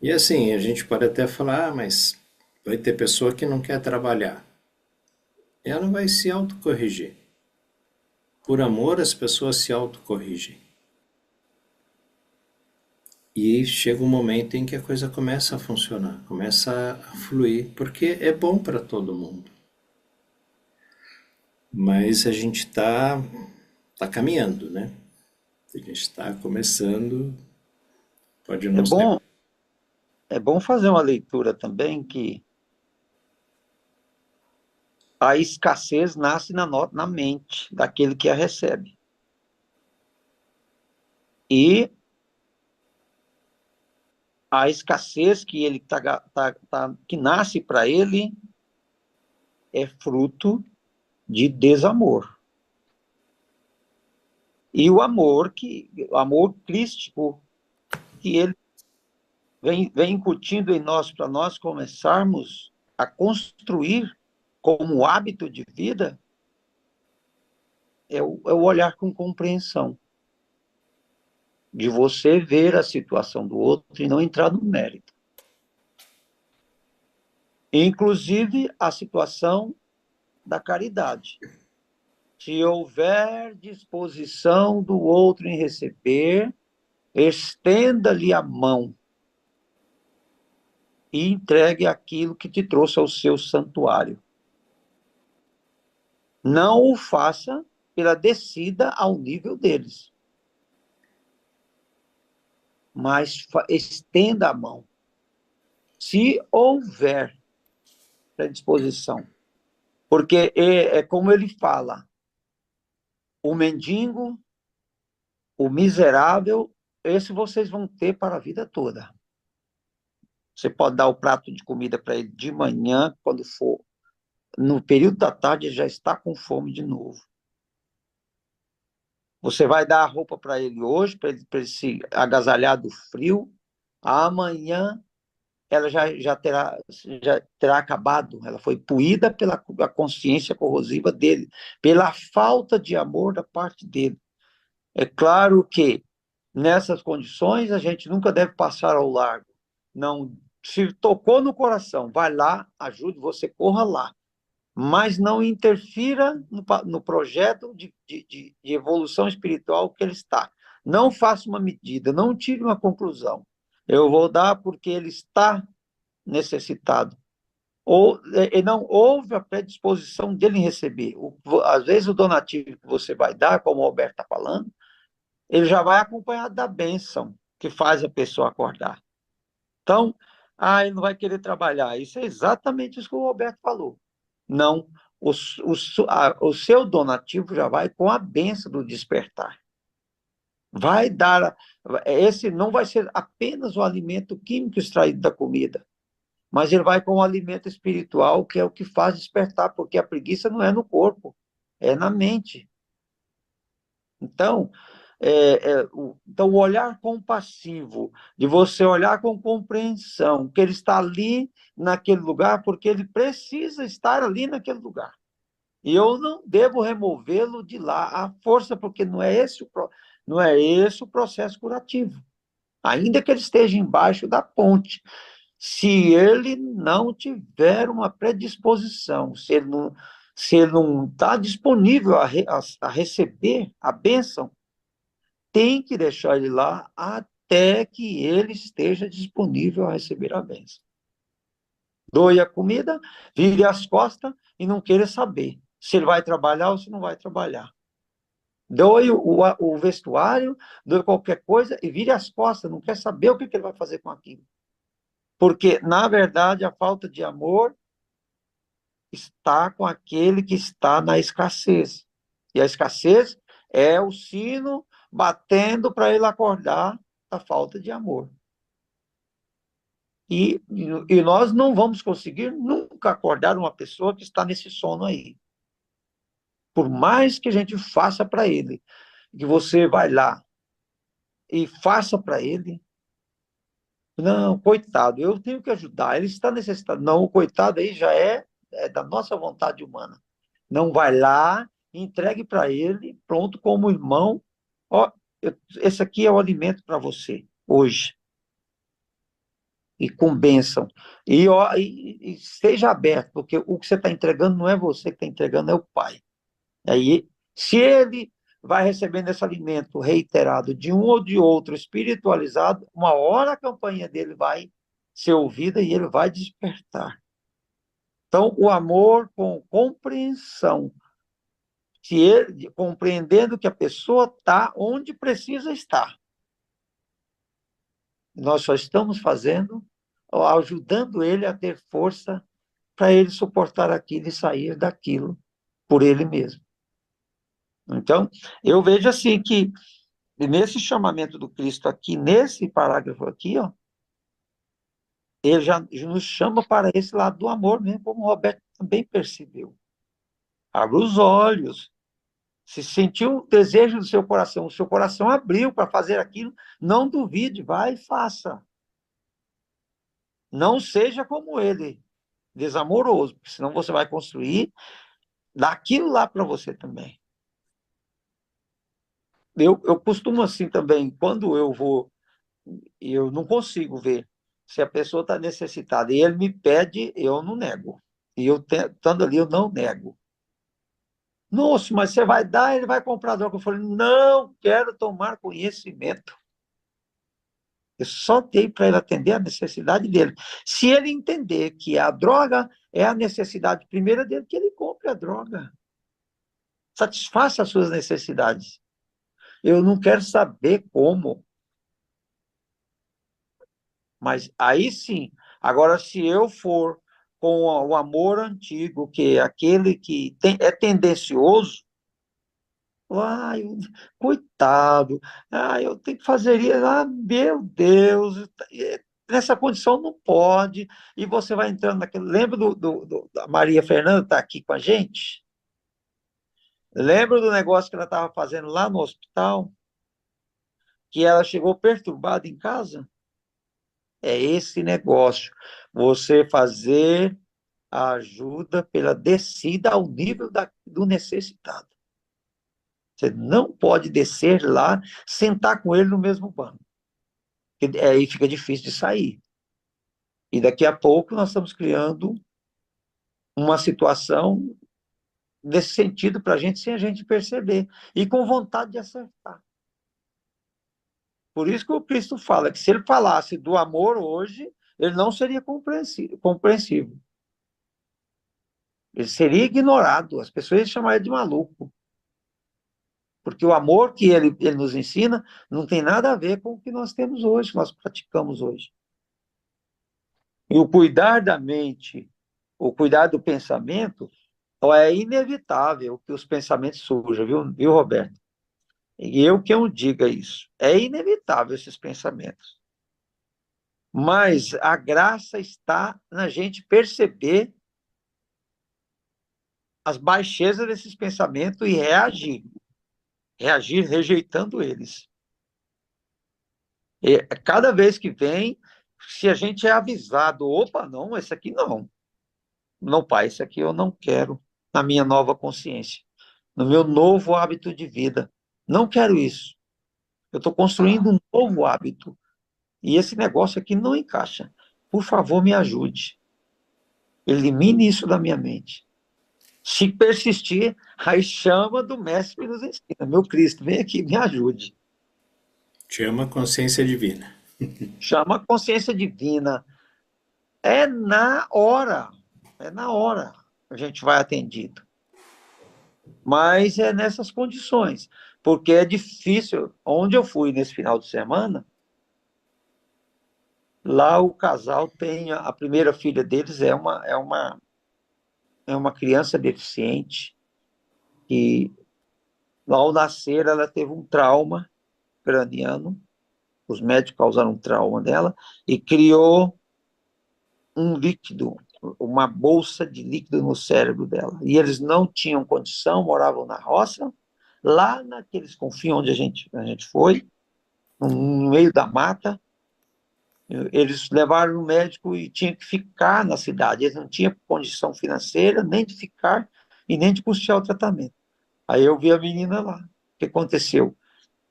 E assim, a gente pode até falar, mas vai ter pessoa que não quer trabalhar. Ela vai se autocorrigir. Por amor, as pessoas se autocorrigem. E chega um momento em que a coisa começa a funcionar, começa a fluir, porque é bom para todo mundo. Mas a gente tá caminhando, né? A gente está começando, pode É não ser. bom, é bom fazer uma leitura também que a escassez nasce na mente daquele que a recebe. E a escassez que ele que nasce para ele é fruto de desamor. E o amor crístico que ele vem incutindo em nós para nós começarmos a construir como hábito de vida é o olhar com compreensão, de você ver a situação do outro e não entrar no mérito. Inclusive a situação da caridade. Se houver disposição do outro em receber, estenda-lhe a mão e entregue aquilo que te trouxe ao seu santuário. Não o faça pela descida ao nível deles, mas estenda a mão. Se houver predisposição. Porque é como ele fala, o mendigo, o miserável, esse vocês vão ter para a vida toda. Você pode dar o prato de comida para ele de manhã, quando for no período da tarde, ele já está com fome de novo. Você vai dar a roupa para ele hoje, para ele se agasalhar do frio, amanhã ela já terá acabado, ela foi puída pela consciência corrosiva dele, pela falta de amor da parte dele. É claro que, nessas condições, a gente nunca deve passar ao largo. Não, se tocou no coração, vai lá, ajude, você corra lá. Mas não interfira no projeto de evolução espiritual que ele está. Não faça uma medida, não tire uma conclusão. Eu vou dar porque ele está necessitado. E não houve a predisposição dele em receber. Às vezes o donativo que você vai dar, como o Roberto está falando, ele já vai acompanhado da bênção que faz a pessoa acordar. Então, ele não vai querer trabalhar. Isso é exatamente isso que o Roberto falou. Não, o seu donativo já vai com a bênção do despertar. Vai dar, esse não vai ser apenas o alimento químico extraído da comida, mas ele vai com o alimento espiritual, que é o que faz despertar, porque a preguiça não é no corpo, é na mente. Então, então, o olhar compassivo, de você olhar com compreensão, que ele está ali naquele lugar, porque ele precisa estar ali naquele lugar. E eu não devo removê-lo de lá à força, porque não é esse o processo curativo. Ainda que ele esteja embaixo da ponte, se ele não tiver uma predisposição, se ele não está disponível a receber a bênção, tem que deixar ele lá até que ele esteja disponível a receber a bênção. Doe a comida, vire as costas e não queira saber se ele vai trabalhar ou se não vai trabalhar. Doe o vestuário, doe qualquer coisa e vire as costas, não quer saber o que ele vai fazer com aquilo. Porque, na verdade, a falta de amor está com aquele que está na escassez. E a escassez é o sino batendo para ele acordar da falta de amor. E nós não vamos conseguir nunca acordar uma pessoa que está nesse sono aí. Por mais que a gente faça para ele, que você vai lá e faça para ele, não, coitado, eu tenho que ajudar, ele está necessitado. Não, o coitado aí já é da nossa vontade humana. Não vai lá, entregue para ele, pronto, como irmão, ó, esse aqui é o alimento para você, hoje. E com bênção. E seja aberto, porque o que você está entregando não é você que está entregando, é o Pai. Aí, se ele vai recebendo esse alimento reiterado de um ou de outro espiritualizado, uma hora a campanha dele vai ser ouvida e ele vai despertar. Então, o amor com compreensão, se ele, compreendendo que a pessoa está onde precisa estar. Nós só estamos fazendo, ajudando ele a ter força para ele suportar aquilo e sair daquilo por ele mesmo. Então, eu vejo assim que nesse chamamento do Cristo aqui, nesse parágrafo aqui, ó, ele já nos chama para esse lado do amor mesmo, como o Roberto também percebeu. Abra os olhos. Se sentiu o desejo do seu coração, o seu coração abriu para fazer aquilo, não duvide, vai e faça. Não seja como ele, desamoroso, porque senão você vai construir daquilo lá para você também. Eu costumo assim também, quando eu vou, eu não consigo ver se a pessoa está necessitada e ele me pede, eu não nego. E eu estando ali, eu não nego. Nossa, mas você vai dar, ele vai comprar droga. Eu falei, não quero tomar conhecimento. Eu só dei para ele atender a necessidade dele. Se ele entender que a droga é a necessidade primeira dele, que ele compre a droga. Satisfaça as suas necessidades. Eu não quero saber como. Mas aí sim. Agora, se eu for com o amor antigo, que é aquele que é tendencioso, ai, coitado, eu tenho que fazer isso, meu Deus, nessa condição não pode, e você vai entrando naquele. Lembra da Maria Fernanda está aqui com a gente? Lembra do negócio que ela estava fazendo lá no hospital? Que ela chegou perturbada em casa? É esse negócio, você fazer a ajuda pela descida ao nível do necessitado. Você não pode descer lá, sentar com ele no mesmo banco. Aí fica difícil de sair. E daqui a pouco nós estamos criando uma situação nesse sentido para a gente, sem a gente perceber. E com vontade de acertar. Por isso que o Cristo fala que se ele falasse do amor hoje, ele não seria compreensivo. Ele seria ignorado. As pessoas chamariam de maluco. Porque o amor que ele nos ensina não tem nada a ver com o que nós temos hoje, que nós praticamos hoje. E o cuidar da mente, o cuidar do pensamento, é inevitável que os pensamentos surjam, viu, Roberto? E eu que eu diga isso. É inevitável esses pensamentos. Mas a graça está na gente perceber as baixezas desses pensamentos e reagir rejeitando eles. E cada vez que vem, se a gente é avisado, opa, não, esse aqui não. Não, pai, esse aqui eu não quero na minha nova consciência, no meu novo hábito de vida. Não quero isso. Eu estou construindo um novo hábito. E esse negócio aqui não encaixa. Por favor, me ajude. Elimine isso da minha mente. Se persistir, aí chama do mestre que nos ensina. Meu Cristo, vem aqui, me ajude. Chama a consciência divina. Chama a consciência divina. É na hora. É na hora que a gente vai atendido. Mas é nessas condições. Porque é difícil. Onde eu fui nesse final de semana, lá o casal tem... A primeira filha deles é uma criança deficiente que, ao nascer, ela teve um trauma craniano. Os médicos causaram um trauma nela e criou um líquido, uma bolsa de líquido no cérebro dela. E eles não tinham condição, moravam na roça, lá naqueles confins onde a gente foi, no meio da mata. Eles levaram o médico e tinha que ficar na cidade. Eles não tinham condição financeira nem de ficar e nem de custear o tratamento. Aí eu vi a menina lá. O que aconteceu?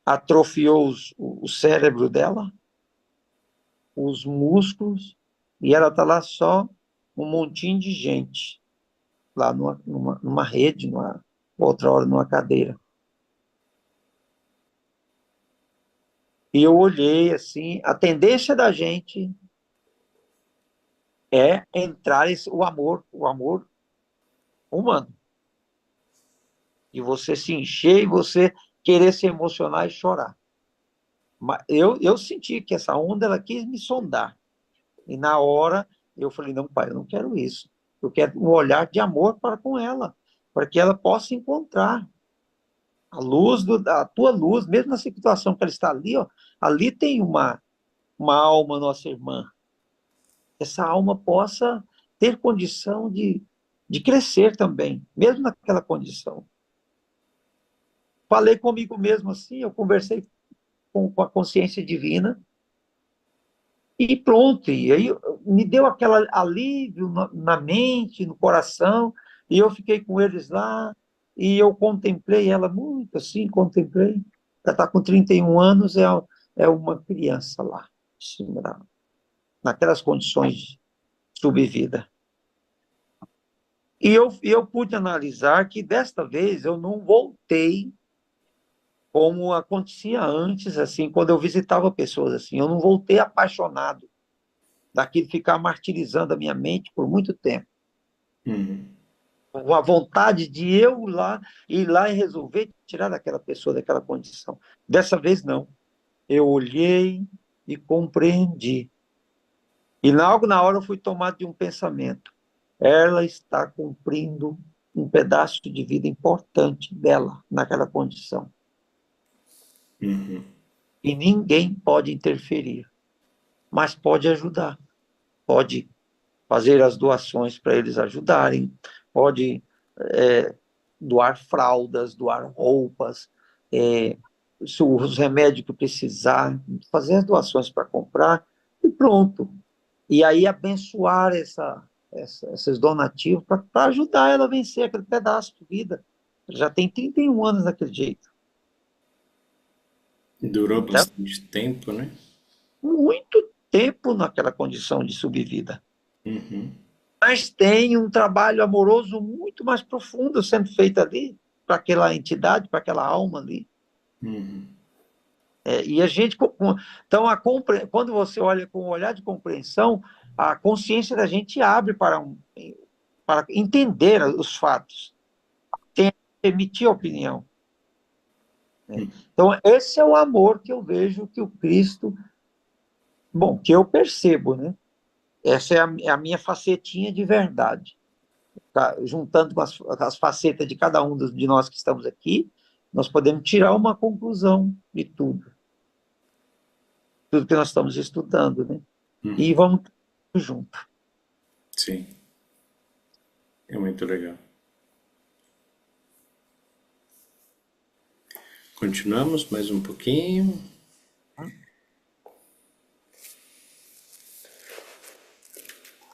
Atrofiou o cérebro dela, os músculos, e ela está lá só um montinho de gente, lá numa rede, outra hora numa cadeira. E eu olhei assim, a tendência da gente é entrar o amor humano. De você se encher e você querer se emocionar e chorar. Mas eu senti que essa onda, ela quis me sondar. E na hora, eu falei, não, pai, eu não quero isso. Eu quero um olhar de amor para com ela, para que ela possa encontrar a luz, a tua luz, mesmo na situação que ela está ali, ó, ali tem uma alma, nossa irmã. Essa alma possa ter condição de crescer também, mesmo naquela condição. Falei comigo mesmo assim, eu conversei com a consciência divina, e pronto, e aí me deu aquele alívio na mente, no coração, e eu fiquei com eles lá, e eu contemplei ela muito assim, contemplei. Ela está com 31 anos, é uma criança lá, assim, naquelas condições de subvida. E eu pude analisar que desta vez eu não voltei como acontecia antes, assim, quando eu visitava pessoas assim, eu não voltei apaixonado daquilo, ficar martirizando a minha mente por muito tempo. Uhum. Com a vontade de eu ir lá e resolver tirar daquela pessoa daquela condição. Dessa vez, não. Eu olhei e compreendi. E logo na hora eu fui tomado de um pensamento. Ela está cumprindo um pedaço de vida importante dela naquela condição. Uhum. E ninguém pode interferir, mas pode ajudar. Pode fazer as doações para eles ajudarem, pode doar fraldas, doar roupas, os remédios que precisar, fazer as doações para comprar e pronto. E aí abençoar esses donativos para ajudar ela a vencer aquele pedaço de vida. Já tem 31 anos daquele jeito. Durou Então, bastante tempo, né? muito tempo naquela condição de subvida. Uhum. Mas tem um trabalho amoroso muito mais profundo sendo feito ali, para aquela entidade, para aquela alma ali. Uhum. E a gente, então, quando você olha com um olhar de compreensão, a consciência da gente abre para entender os fatos, tem que emitir opinião. Então, esse é o amor que eu vejo que o Cristo, bom, que eu percebo, né? Essa é a minha facetinha de verdade. Tá? Juntando com as facetas de cada um de nós que estamos aqui, nós podemos tirar uma conclusão de tudo que nós estamos estudando, né? Uhum. E vamos junto. Sim. É muito legal. Continuamos mais um pouquinho.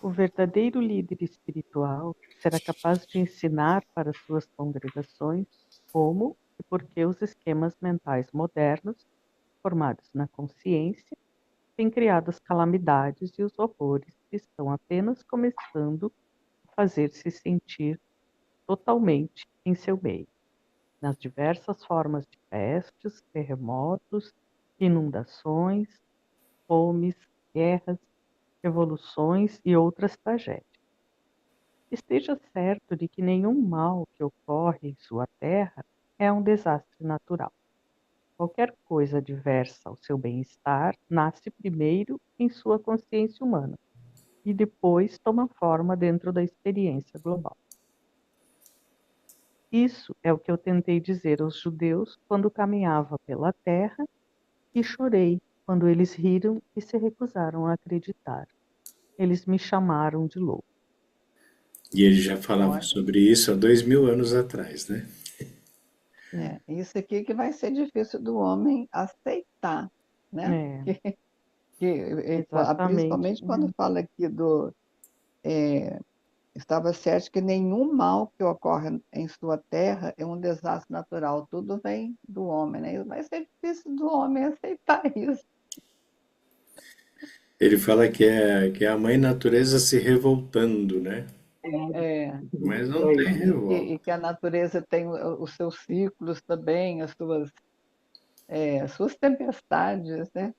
O verdadeiro líder espiritual será capaz de ensinar para suas congregações como e por que os esquemas mentais modernos, formados na consciência, têm criado as calamidades e os horrores que estão apenas começando a fazer-se sentir totalmente em seu meio, nas diversas formas de pestes, terremotos, inundações, fomes, guerras, revoluções e outras tragédias. Esteja certo de que nenhum mal que ocorre em sua terra é um desastre natural. Qualquer coisa adversa ao seu bem-estar nasce primeiro em sua consciência humana e depois toma forma dentro da experiência global. Isso é o que eu tentei dizer aos judeus quando caminhava pela terra e chorei quando eles riram e se recusaram a acreditar. Eles me chamaram de louco. E ele já falava Olha, sobre isso há 2000 anos atrás, né? isso aqui que vai ser difícil do homem aceitar, né? É, exatamente. Principalmente quando fala aqui estava certo que nenhum mal que ocorre em sua terra é um desastre natural, tudo vem do homem, né? Vai ser difícil do homem aceitar isso. Ele fala que é a mãe natureza se revoltando, né? É, Mas não tem e revolta. que a natureza tem os seus ciclos também, as suas tempestades, né?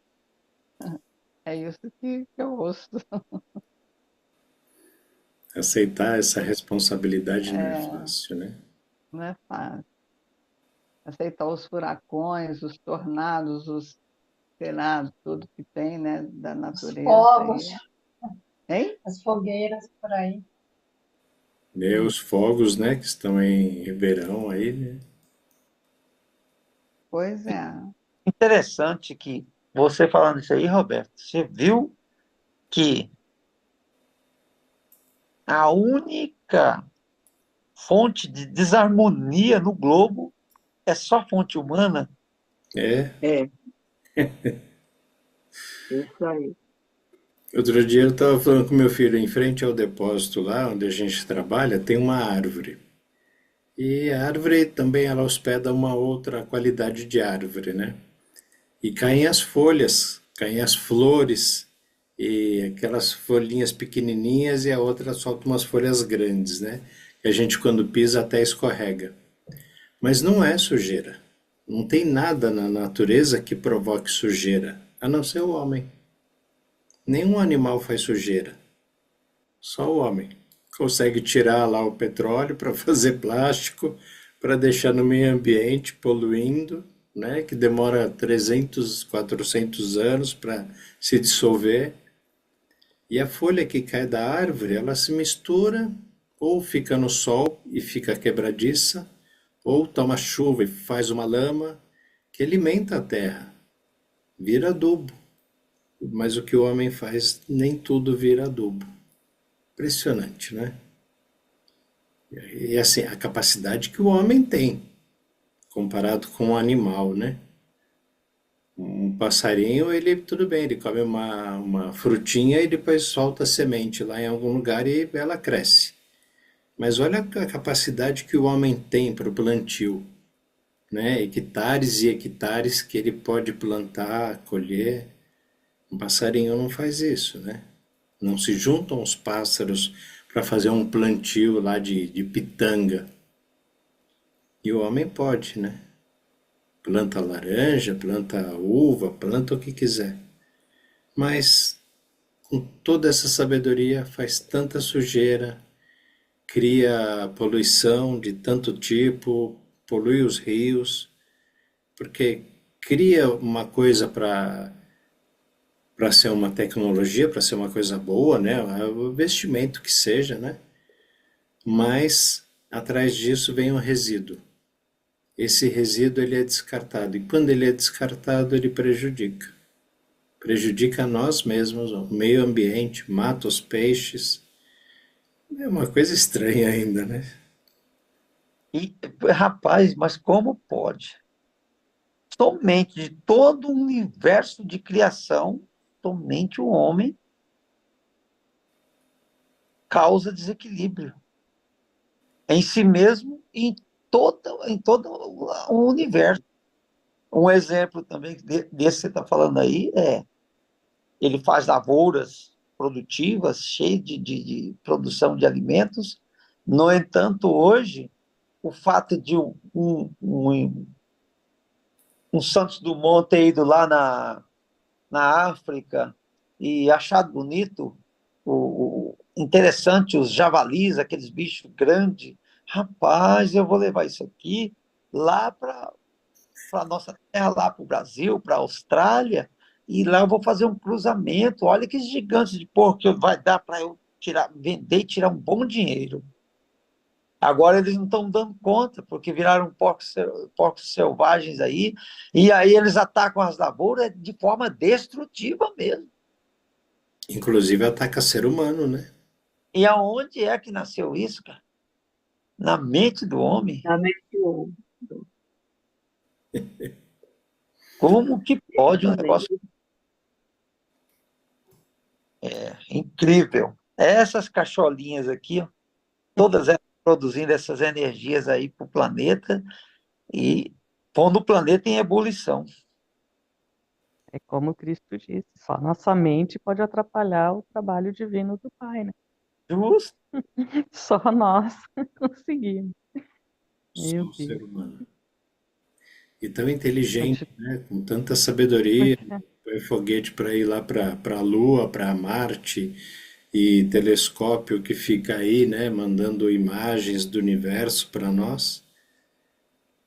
É isso que eu ouço. Aceitar essa responsabilidade não é É, fácil, né? não é fácil. Aceitar os furacões, os tornados, sei lá, tudo que tem, né, da Os natureza fogos, aí. Hein? as fogueiras por aí. E os fogos, né, que estão em Ribeirão aí, né? Pois é. Interessante que você falando isso aí, Roberto, você viu que a única fonte de desarmonia no globo é só fonte humana? É. É, isso aí. Outro dia eu estava falando com meu filho, em frente ao depósito lá onde a gente trabalha, tem uma árvore. E a árvore também ela hospeda uma outra qualidade de árvore, né? E caem as folhas, caem as flores, e aquelas folhinhas pequenininhas e a outra solta umas folhas grandes, né? Que a gente quando pisa até escorrega. Mas não é sujeira. Não tem nada na natureza que provoque sujeira, a não ser o homem. Nenhum animal faz sujeira, só o homem. Consegue tirar lá o petróleo para fazer plástico, para deixar no meio ambiente poluindo, né, que demora 300, 400 anos para se dissolver. E a folha que cai da árvore, ela se mistura, ou fica no sol e fica quebradiça, ou toma chuva e faz uma lama que alimenta a terra, vira adubo. Mas o que o homem faz, nem tudo vira adubo. Impressionante, né? E assim, a capacidade que o homem tem, comparado com um animal, né? Um passarinho, ele, tudo bem, ele come uma frutinha e depois solta a semente lá em algum lugar e ela cresce. Mas olha a capacidade que o homem tem para o plantio, né? Hectares e hectares que ele pode plantar, colher. Um passarinho não faz isso, né? Não se juntam os pássaros para fazer um plantio lá de pitanga. E o homem pode, né? Planta laranja, planta uva, planta o que quiser. Mas com toda essa sabedoria faz tanta sujeira, cria poluição de tanto tipo, polui os rios, porque cria uma coisa para ser uma tecnologia, para ser uma coisa boa, né? O investimento que seja, né? Mas atrás disso vem um resíduo. Esse resíduo ele é descartado e quando ele é descartado ele prejudica. Prejudica a nós mesmos, o meio ambiente, mata os peixes. É uma coisa estranha ainda, né? E, rapaz, mas como pode? somente de todo o universo de criação, somente o homem causa desequilíbrio em si mesmo e em todo o universo. Um exemplo também desse que você está falando aí ele faz lavouras produtivas, cheias de produção de alimentos. No entanto, hoje, o fato de um Santos Dumont ter ido lá na África e achado bonito, interessante, os javalis, aqueles bichos grandes. Rapaz, eu vou levar isso aqui lá para a nossa terra, lá para o Brasil, para a Austrália, e lá eu vou fazer um cruzamento. Olha que gigantes de porco que vai dar para eu vender e tirar um bom dinheiro. Agora eles não estão dando conta, porque viraram porcos selvagens aí, e aí eles atacam as lavouras de forma destrutiva mesmo. Inclusive ataca ser humano, né? E aonde é que nasceu isso, cara? Na mente do homem. Na mente do homem. Como que pode um negócio incrível? Essas cacholinhas aqui, ó, todas elas produzindo essas energias aí para o planeta e pondo o planeta em ebulição. É como Cristo disse, só nossa mente pode atrapalhar o trabalho divino do Pai, né? Justo. Só nós conseguimos. Só Meu o Deus. ser humano. E tão inteligente, né? Com tanta sabedoria, põe foguete para ir lá para a Lua, para Marte, e telescópio que fica aí, né? Mandando imagens do universo para nós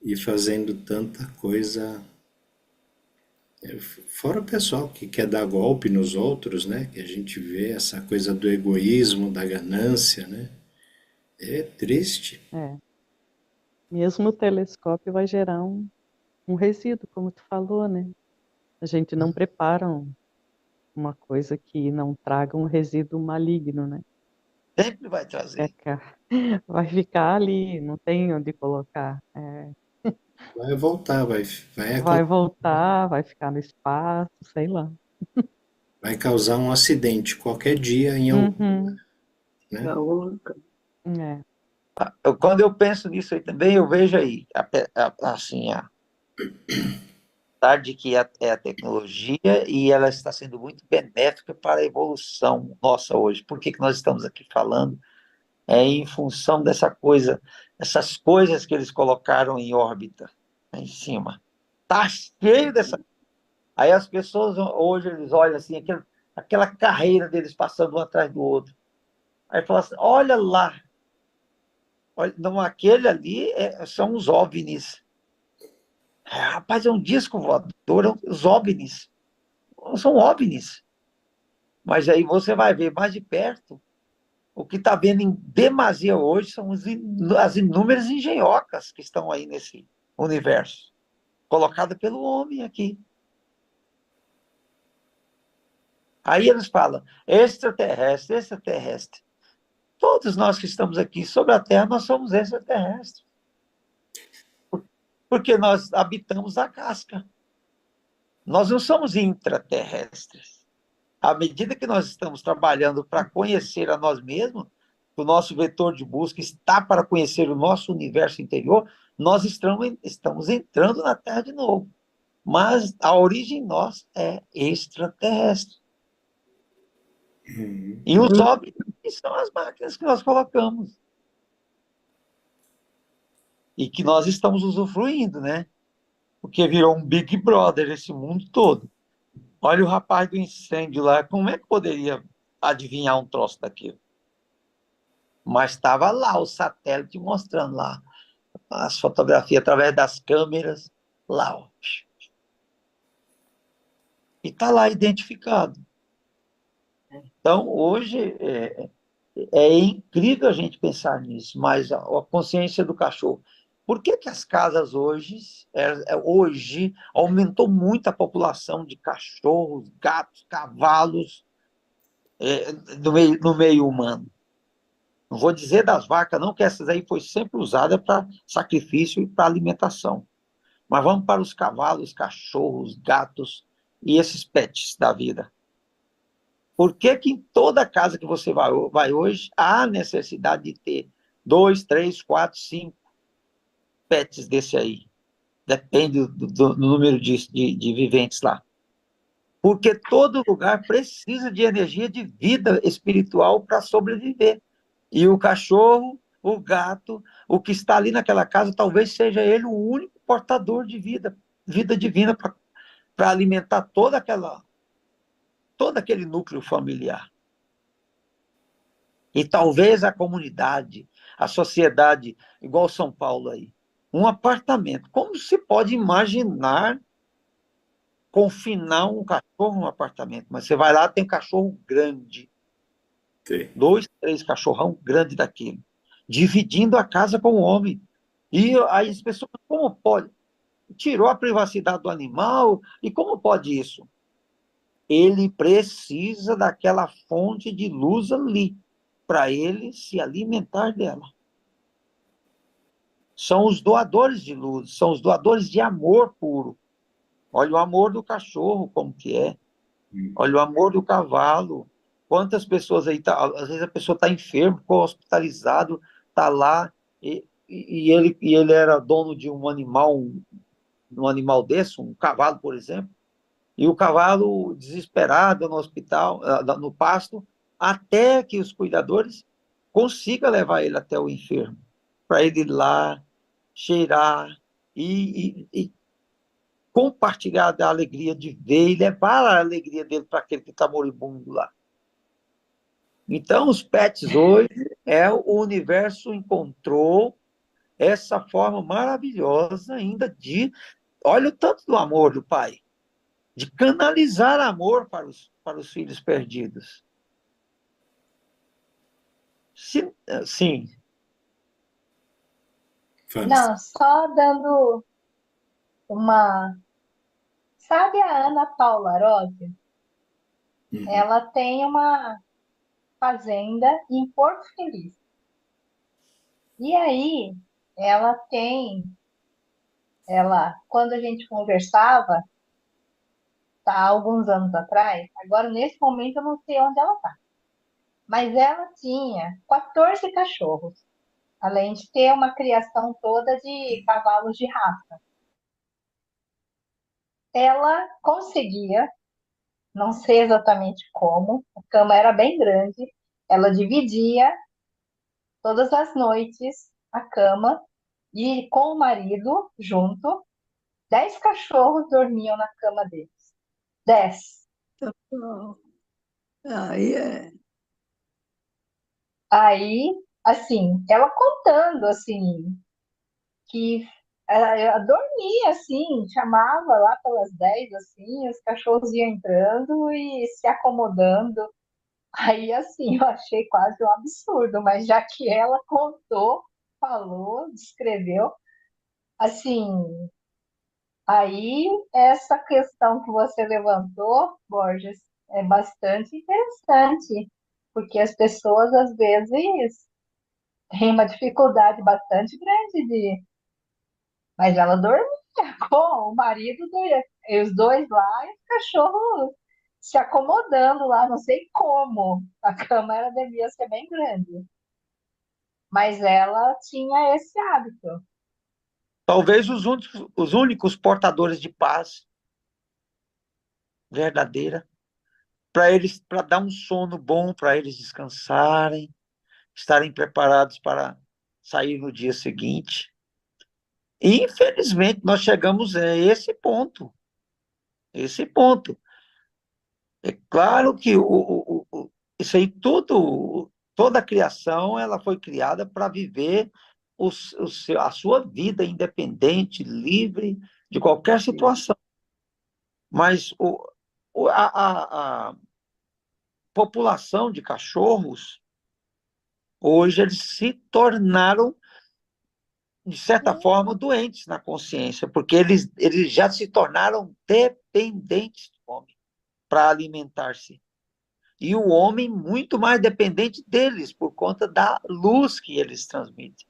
e fazendo tanta coisa. Fora o pessoal que quer dar golpe nos outros, né? Que a gente vê essa coisa do egoísmo, da ganância, né? É triste. É. Mesmo o telescópio vai gerar um resíduo, como tu falou, né? A gente não prepara uma coisa que não traga um resíduo maligno, né? Sempre vai trazer. Vai ficar ali, não tem onde colocar. Vai voltar, Vai voltar, vai ficar no espaço, sei lá. vai causar um acidente qualquer dia em algum, Uhum, né? é. Quando eu penso nisso aí também, eu vejo aí, assim, tarde que é a tecnologia e ela está sendo muito benéfica para a evolução nossa hoje. Por que nós estamos aqui falando? É em função dessa coisa, essas coisas que eles colocaram em órbita, em cima. Tá cheio dessa. Aí as pessoas hoje eles olham assim, aquela carreira deles passando um atrás do outro. Aí fala assim, olha lá, olha, não, aquele ali são os OVNIs. Rapaz, é um disco voador, os OVNIs. São OVNIs. Mas aí você vai ver mais de perto, o que está vendo em demasia hoje são as inúmeras engenhocas que estão aí nesse universo, colocada pelo homem aqui. Aí eles falam, extraterrestre, extraterrestre. Todos nós que estamos aqui sobre a Terra, nós somos extraterrestres. Porque nós habitamos a casca. Nós não somos intraterrestres. À medida que nós estamos trabalhando para conhecer a nós mesmos, o nosso vetor de busca está para conhecer o nosso universo interior, nós estamos entrando na Terra de novo. Mas a origem nossa é extraterrestre. E os OVNIs são as máquinas que nós colocamos. E que nós estamos usufruindo, né? Porque virou um Big Brother esse mundo todo. Olha o rapaz do incêndio lá, como é que poderia adivinhar um troço daquilo? Mas estava lá o satélite mostrando lá as fotografias através das câmeras, lá, ó. E está lá identificado. Então, hoje, é incrível a gente pensar nisso, mas a consciência do cachorro. Por que as casas hoje aumentou muito a população de cachorros, gatos, cavalos no meio humano? Não vou dizer das vacas, não, que essas aí foi sempre usada para sacrifício e para alimentação. Mas vamos para os cavalos, cachorros, gatos e esses pets da vida. Por que que em toda casa que você vai hoje há necessidade de ter 2, 3, 4, 5 pets desse aí? Depende do número de viventes lá. Porque todo lugar precisa de energia de vida espiritual para sobreviver. E o cachorro, o gato, o que está ali naquela casa, talvez seja ele o único portador de vida divina para alimentar todo aquele núcleo familiar. E talvez a comunidade, a sociedade, igual São Paulo aí, um apartamento. Como se pode imaginar confinar um cachorro num apartamento? Mas você vai lá, tem um cachorro grande, Sim. 2, 3 cachorrão grande daquele, dividindo a casa com o homem. E aí as pessoas, como pode? Tirou a privacidade do animal, e como pode isso? Ele precisa daquela fonte de luz ali, para ele se alimentar dela. São os doadores de luz, são os doadores de amor puro. Olha o amor do cachorro, como que é. Olha o amor do cavalo. Quantas pessoas aí, às vezes a pessoa está enferma, ficou hospitalizado, está lá, e ele era dono de um animal desse, um cavalo, por exemplo, e o cavalo desesperado no hospital, no pasto, até que os cuidadores consigam levar ele até o enfermo, para ele ir lá, cheirar e compartilhar da alegria de ver e levar a alegria dele para aquele que está moribundo lá. Então, os pets hoje, o universo encontrou essa forma maravilhosa ainda de, olha o tanto do amor do pai, de canalizar amor para os filhos perdidos. Sim. Não, só dando uma... Sabe a Ana Paula Arósio? Ela tem uma fazenda em Porto Feliz. E aí, quando a gente conversava, tá, há alguns anos atrás, agora nesse momento eu não sei onde ela está, mas ela tinha 14 cachorros, além de ter uma criação toda de cavalos de raça. Ela conseguia, não sei exatamente como, a cama era bem grande, ela dividia todas as noites a cama e com o marido junto, 10 cachorros dormiam na cama deles. 10. Aí é. Aí, assim, ela contando, assim, que ela dormia, assim, chamava lá pelas 10 assim, os cachorros iam entrando e se acomodando. Aí, assim, eu achei quase um absurdo, mas já que ela contou, falou, descreveu, assim, aí essa questão que você levantou, Borges, é bastante interessante, porque as pessoas, às vezes, têm uma dificuldade bastante grande de... Mas ela dormia com o marido, e os dois lá, e os cachorros se acomodando lá, não sei como. A cama devia ser bem grande. Mas ela tinha esse hábito. Talvez os únicos portadores de paz verdadeira, para dar um sono bom, para eles descansarem, estarem preparados para sair no dia seguinte. E, infelizmente, nós chegamos a esse ponto. Esse ponto. É claro que isso aí toda a criação ela foi criada para viver a sua vida independente, livre de qualquer situação. Mas a população de cachorros, hoje eles se tornaram, de certa forma, doentes na consciência, porque eles já se tornaram dependentes do homem para alimentar-se. E o homem muito mais dependente deles, por conta da luz que eles transmitem.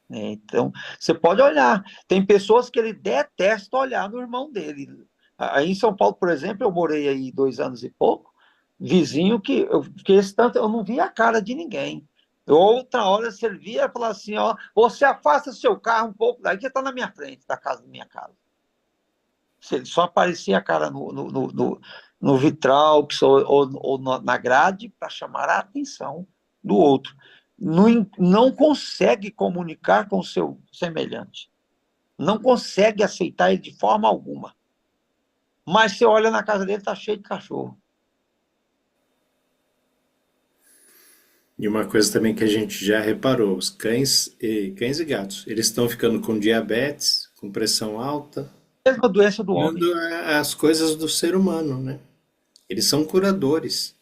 né? Então, você pode olhar. Tem pessoas que ele detesta olhar no irmão dele. Aí em São Paulo, por exemplo, eu morei aí 2 anos e pouco, vizinho que eu fiquei esse tanto, eu não via a cara de ninguém. Outra hora você via e falava assim, ó, você afasta seu carro um pouco daí, que está na minha frente, da casa da minha casa. Só aparecia a cara no vitral ou na grade para chamar a atenção do outro. Não consegue comunicar com o seu semelhante. Não consegue aceitar ele de forma alguma. Mas você olha na casa dele, está cheio de cachorro. E uma coisa também que a gente já reparou, os cães e gatos, eles estão ficando com diabetes, com pressão alta, Mesma doença do homem. dando as coisas do ser humano, né? Eles são curadores.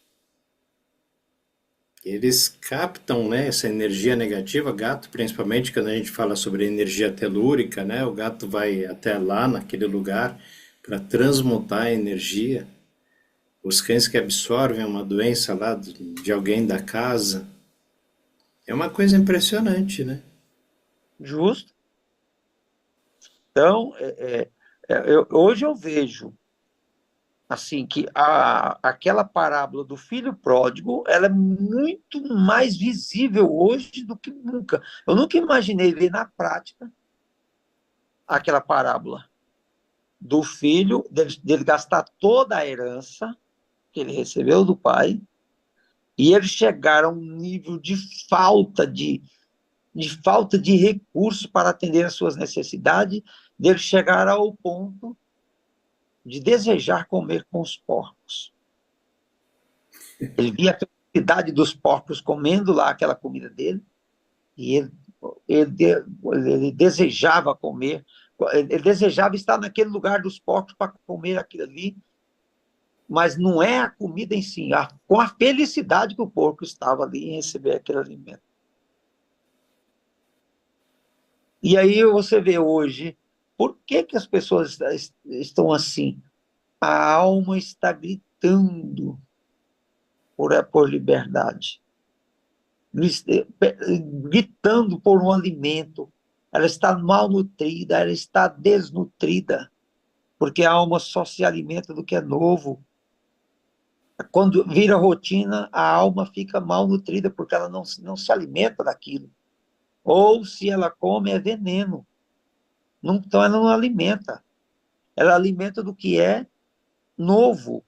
Eles captam, né, essa energia negativa, gato, principalmente quando a gente fala sobre energia telúrica, né? O gato vai até lá, naquele lugar, para transmutar a energia. Os cães que absorvem uma doença lá de alguém da casa. É uma coisa impressionante, né? Justo. Então, hoje eu vejo assim que aquela parábola do filho pródigo, ela é muito mais visível hoje do que nunca. Eu nunca imaginei ver na prática aquela parábola do filho, dele gastar toda a herança que ele recebeu do pai, e ele chegar a um nível de falta de recursos para atender às suas necessidades, dele chegar ao ponto de desejar comer com os porcos. Ele via a felicidade dos porcos comendo lá aquela comida dele, e ele desejava comer, ele desejava estar naquele lugar dos porcos para comer aquilo ali, mas não é a comida em si, com a felicidade que o porco estava ali em receber aquele alimento. E aí você vê hoje, por que as pessoas estão assim? A alma está gritando por liberdade, gritando por um alimento. Ela está malnutrida, ela está desnutrida, porque a alma só se alimenta do que é novo. Quando vira rotina, a alma fica malnutrida, porque ela não se alimenta daquilo. Ou se ela come, é veneno. Então ela não alimenta. Ela alimenta do que é novo,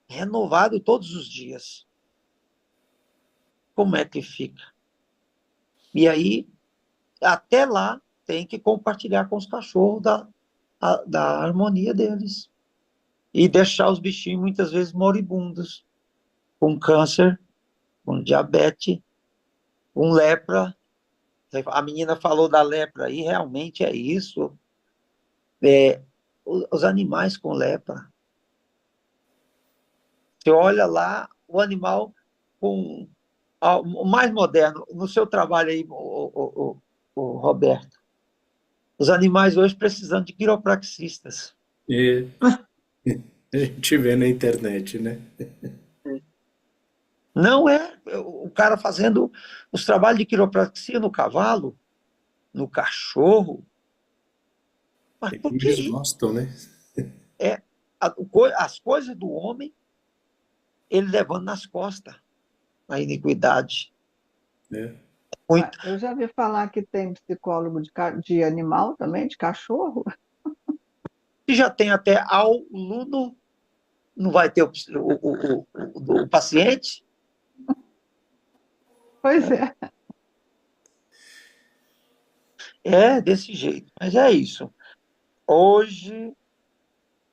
renovado todos os dias. Como é que fica? E aí, até lá, tem que compartilhar com os cachorros da harmonia deles. E deixar os bichinhos, muitas vezes, moribundos, com câncer, com diabetes, com lepra. A menina falou da lepra aí, realmente é isso. Os animais com lepra. Você olha lá, o animal com o mais moderno, no seu trabalho aí, o Roberto, os animais hoje precisando de quiropraxistas. E a gente vê na internet, né? Não é o cara fazendo os trabalhos de quiropraxia no cavalo, no cachorro. Mas por que Eles isso? gostam, né? As coisas do homem, ele levando nas costas a iniquidade. É. Muito. Eu já vi falar que tem psicólogo de animal também, de cachorro. Se já tem até aluno, não vai ter o paciente? Pois é. É desse jeito, mas é isso. Hoje,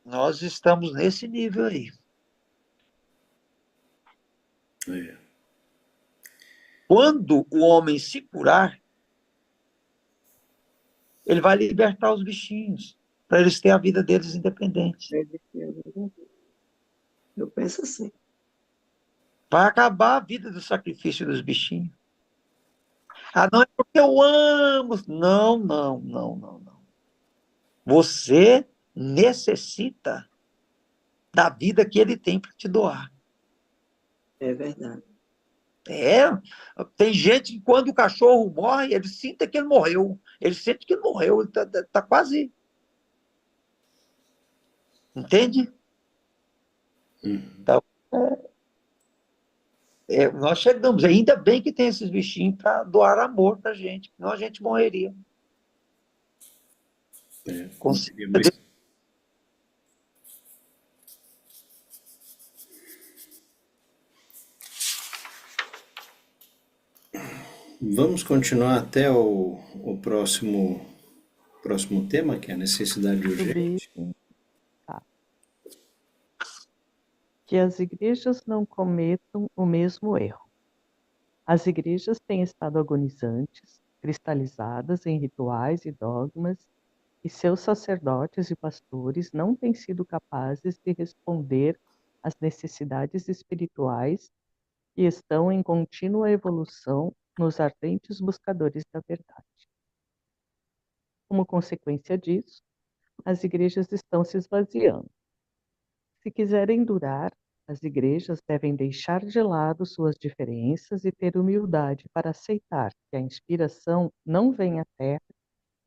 nós estamos nesse nível aí. É. Quando o homem se curar, ele vai libertar os bichinhos, para eles terem a vida deles independente. Eu penso assim. Vai acabar a vida do sacrifício dos bichinhos. Não é porque eu amo. Não, não, não, não, não. Você necessita da vida que ele tem para te doar. É verdade. É, tem gente que quando o cachorro morre, ele sente que ele morreu. Ele sente que ele morreu, ele tá quase. Entende? Então, nós chegamos. Ainda bem que tem esses bichinhos para doar amor para a gente, senão a gente morreria. Com certeza. Vamos continuar até o próximo tema, que é a necessidade urgente. Tá. Que as igrejas não cometam o mesmo erro. As igrejas têm estado agonizantes, cristalizadas em rituais e dogmas, e seus sacerdotes e pastores não têm sido capazes de responder às necessidades espirituais que estão em contínua evolução nos ardentes buscadores da verdade. Como consequência disso, as igrejas estão se esvaziando. Se quiserem durar, as igrejas devem deixar de lado suas diferenças e ter humildade para aceitar que a inspiração não vem à Terra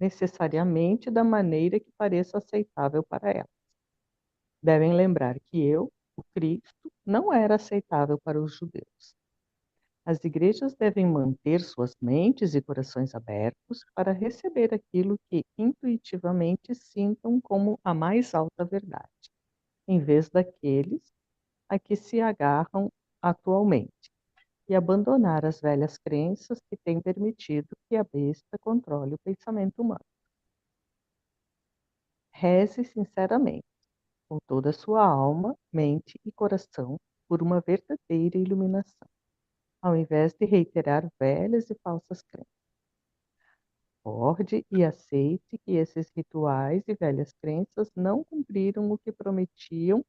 necessariamente da maneira que pareça aceitável para elas. Devem lembrar que eu, o Cristo, não era aceitável para os judeus. As igrejas devem manter suas mentes e corações abertos para receber aquilo que intuitivamente sintam como a mais alta verdade, em vez daqueles a que se agarram atualmente, e abandonar as velhas crenças que têm permitido que a besta controle o pensamento humano. Reze sinceramente, com toda a sua alma, mente e coração, por uma verdadeira iluminação, ao invés de reiterar velhas e falsas crenças. Acorde e aceite que esses rituais e velhas crenças não cumpriram o que prometiam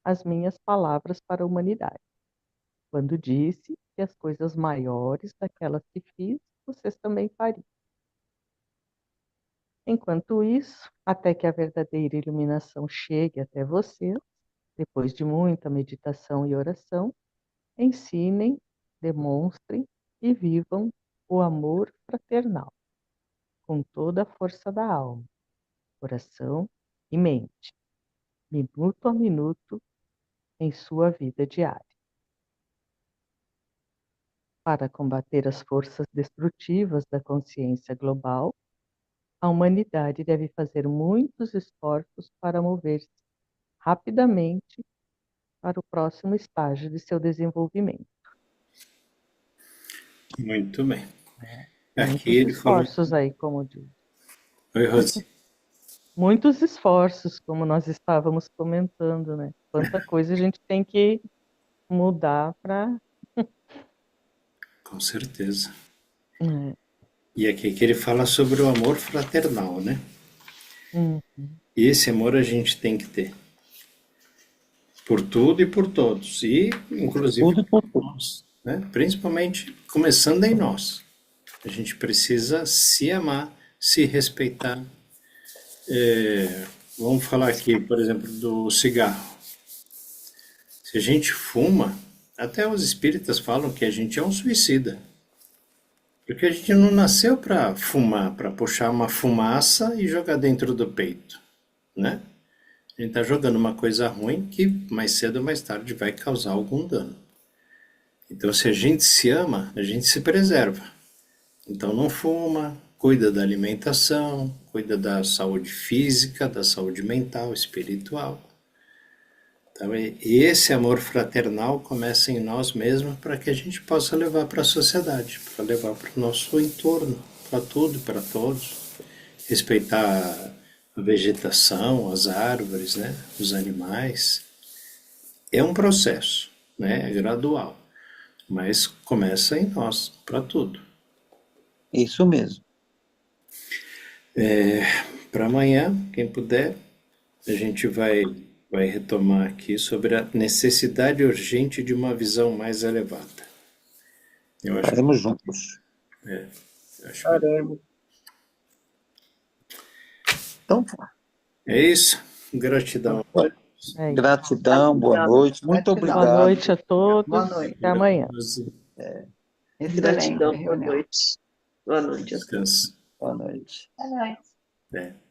as minhas palavras para a humanidade, quando disse que as coisas maiores daquelas que fiz, vocês também fariam. Enquanto isso, até que a verdadeira iluminação chegue até vocês, depois de muita meditação e oração, ensinem, demonstrem e vivam o amor fraternal, com toda a força da alma, coração e mente, minuto a minuto, em sua vida diária. Para combater as forças destrutivas da consciência global, a humanidade deve fazer muitos esforços para mover-se rapidamente para o próximo estágio de seu desenvolvimento. Muito bem. Muitos Aqui ele falou... esforços aí, como diz. Oi, Rosi. Muitos esforços, como nós estávamos comentando, né? Quanta coisa a gente tem que mudar para... Com certeza. É. E aqui que ele fala sobre o amor fraternal, né? E esse amor a gente tem que ter. Por tudo e por todos. E, inclusive, por nós. Né? Principalmente, começando em nós. A gente precisa se amar, se respeitar. Vamos falar aqui, por exemplo, do cigarro. Se a gente fuma, até os espíritas falam que a gente é um suicida. Porque a gente não nasceu para fumar, para puxar uma fumaça e jogar dentro do peito, né? A gente está jogando uma coisa ruim que mais cedo ou mais tarde vai causar algum dano. Então, se a gente se ama, a gente se preserva. Então, não fuma, cuida da alimentação, cuida da saúde física, da saúde mental, espiritual. Então, esse amor fraternal começa em nós mesmos para que a gente possa levar para a sociedade, para levar para o nosso entorno, para tudo e para todos. Respeitar a vegetação, as árvores, né, os animais. É um processo, né, é gradual, mas começa em nós, para tudo. Isso mesmo. Para amanhã, quem puder, a gente vai retomar aqui sobre a necessidade urgente de uma visão mais elevada. Estaremos juntos. Faremos. Então tá. É isso. Gratidão. Gratidão, boa noite. Muito obrigado. Boa noite a todos. Boa noite. Até amanhã. Excelente Gratidão, boa reunião. noite. Boa noite a todos. Descanso. Boa noite. Boa noite. É.